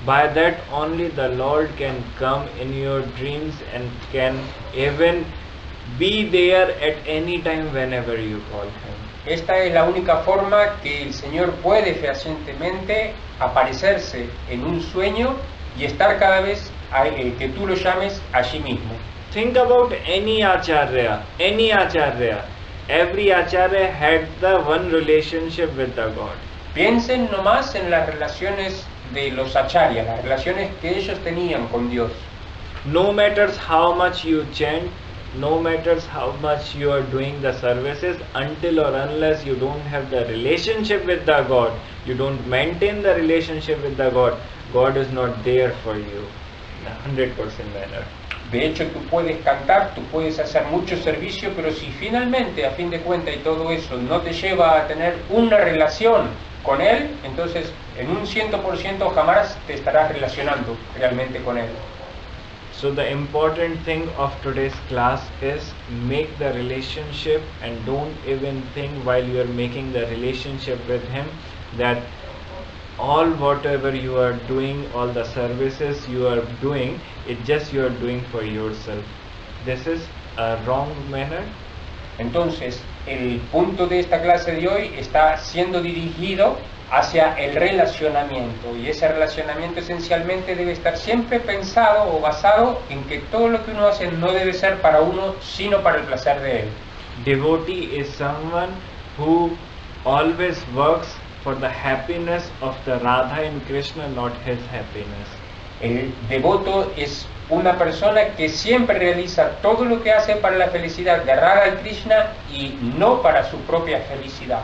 By that only the Lord can come in your dreams and can even be there at any time whenever you call Him. Esta es la única forma que el Señor puede fehacientemente aparecerse en un sueño y estar cada vez que tú lo llames allí mismo. Think about any acharya. Every acharya had the one relationship with the God. Piensen nomás en las relaciones de los acharyas, las relaciones que ellos tenían con Dios. No matters how much you chant, no matters how much you are doing the services, until or unless you don't have the relationship with the God, you don't maintain the relationship with the God, God is not there for you in a 100% manner. De hecho, tú puedes cantar, tú puedes hacer mucho servicio, pero si finalmente, a fin de cuentas, y todo eso no te lleva a tener una relación con Él, entonces en un 100% jamás te estarás relacionando realmente con Él. So the important thing of today's class is make the relationship, and don't even think while you are making the relationship with Him that all whatever you are doing, all the services you are doing, it just you are doing for yourself. This is a wrong manner. Entonces, el punto de esta clase de hoy está siendo dirigido hacia el relacionamiento, y ese relacionamiento esencialmente debe estar siempre pensado o basado en que todo lo que uno hace no debe ser para uno, sino para el placer de Él. Devotee is someone who always works for the happiness of the Radha and Krishna, not his happiness. El devoto es una persona que siempre realiza todo lo que hace para la felicidad de Radha y Krishna y no para su propia felicidad.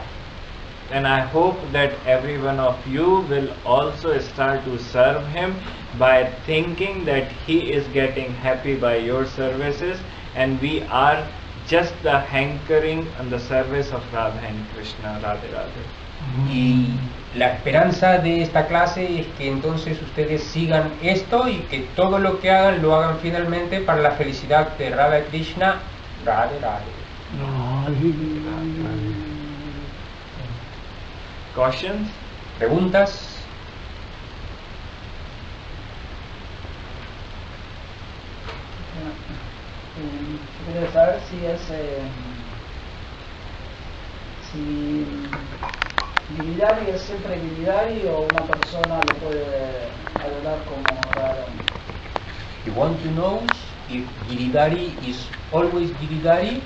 And I hope that every one of you will also start to serve Him by thinking that He is getting happy by your services, and we are just the hankering on the service of Radha and Krishna. Radhe Radhe. Y la esperanza de esta clase es que entonces ustedes sigan esto y que todo lo que hagan lo hagan finalmente para la felicidad de Radha y Krishna. Radhe Radhe. Questions? ¿Preguntas? Yo quería saber si es si Giridhari es siempre Giridhari o una persona lo puede adorar como Radha. You want to know if Giridhari is always Giridhari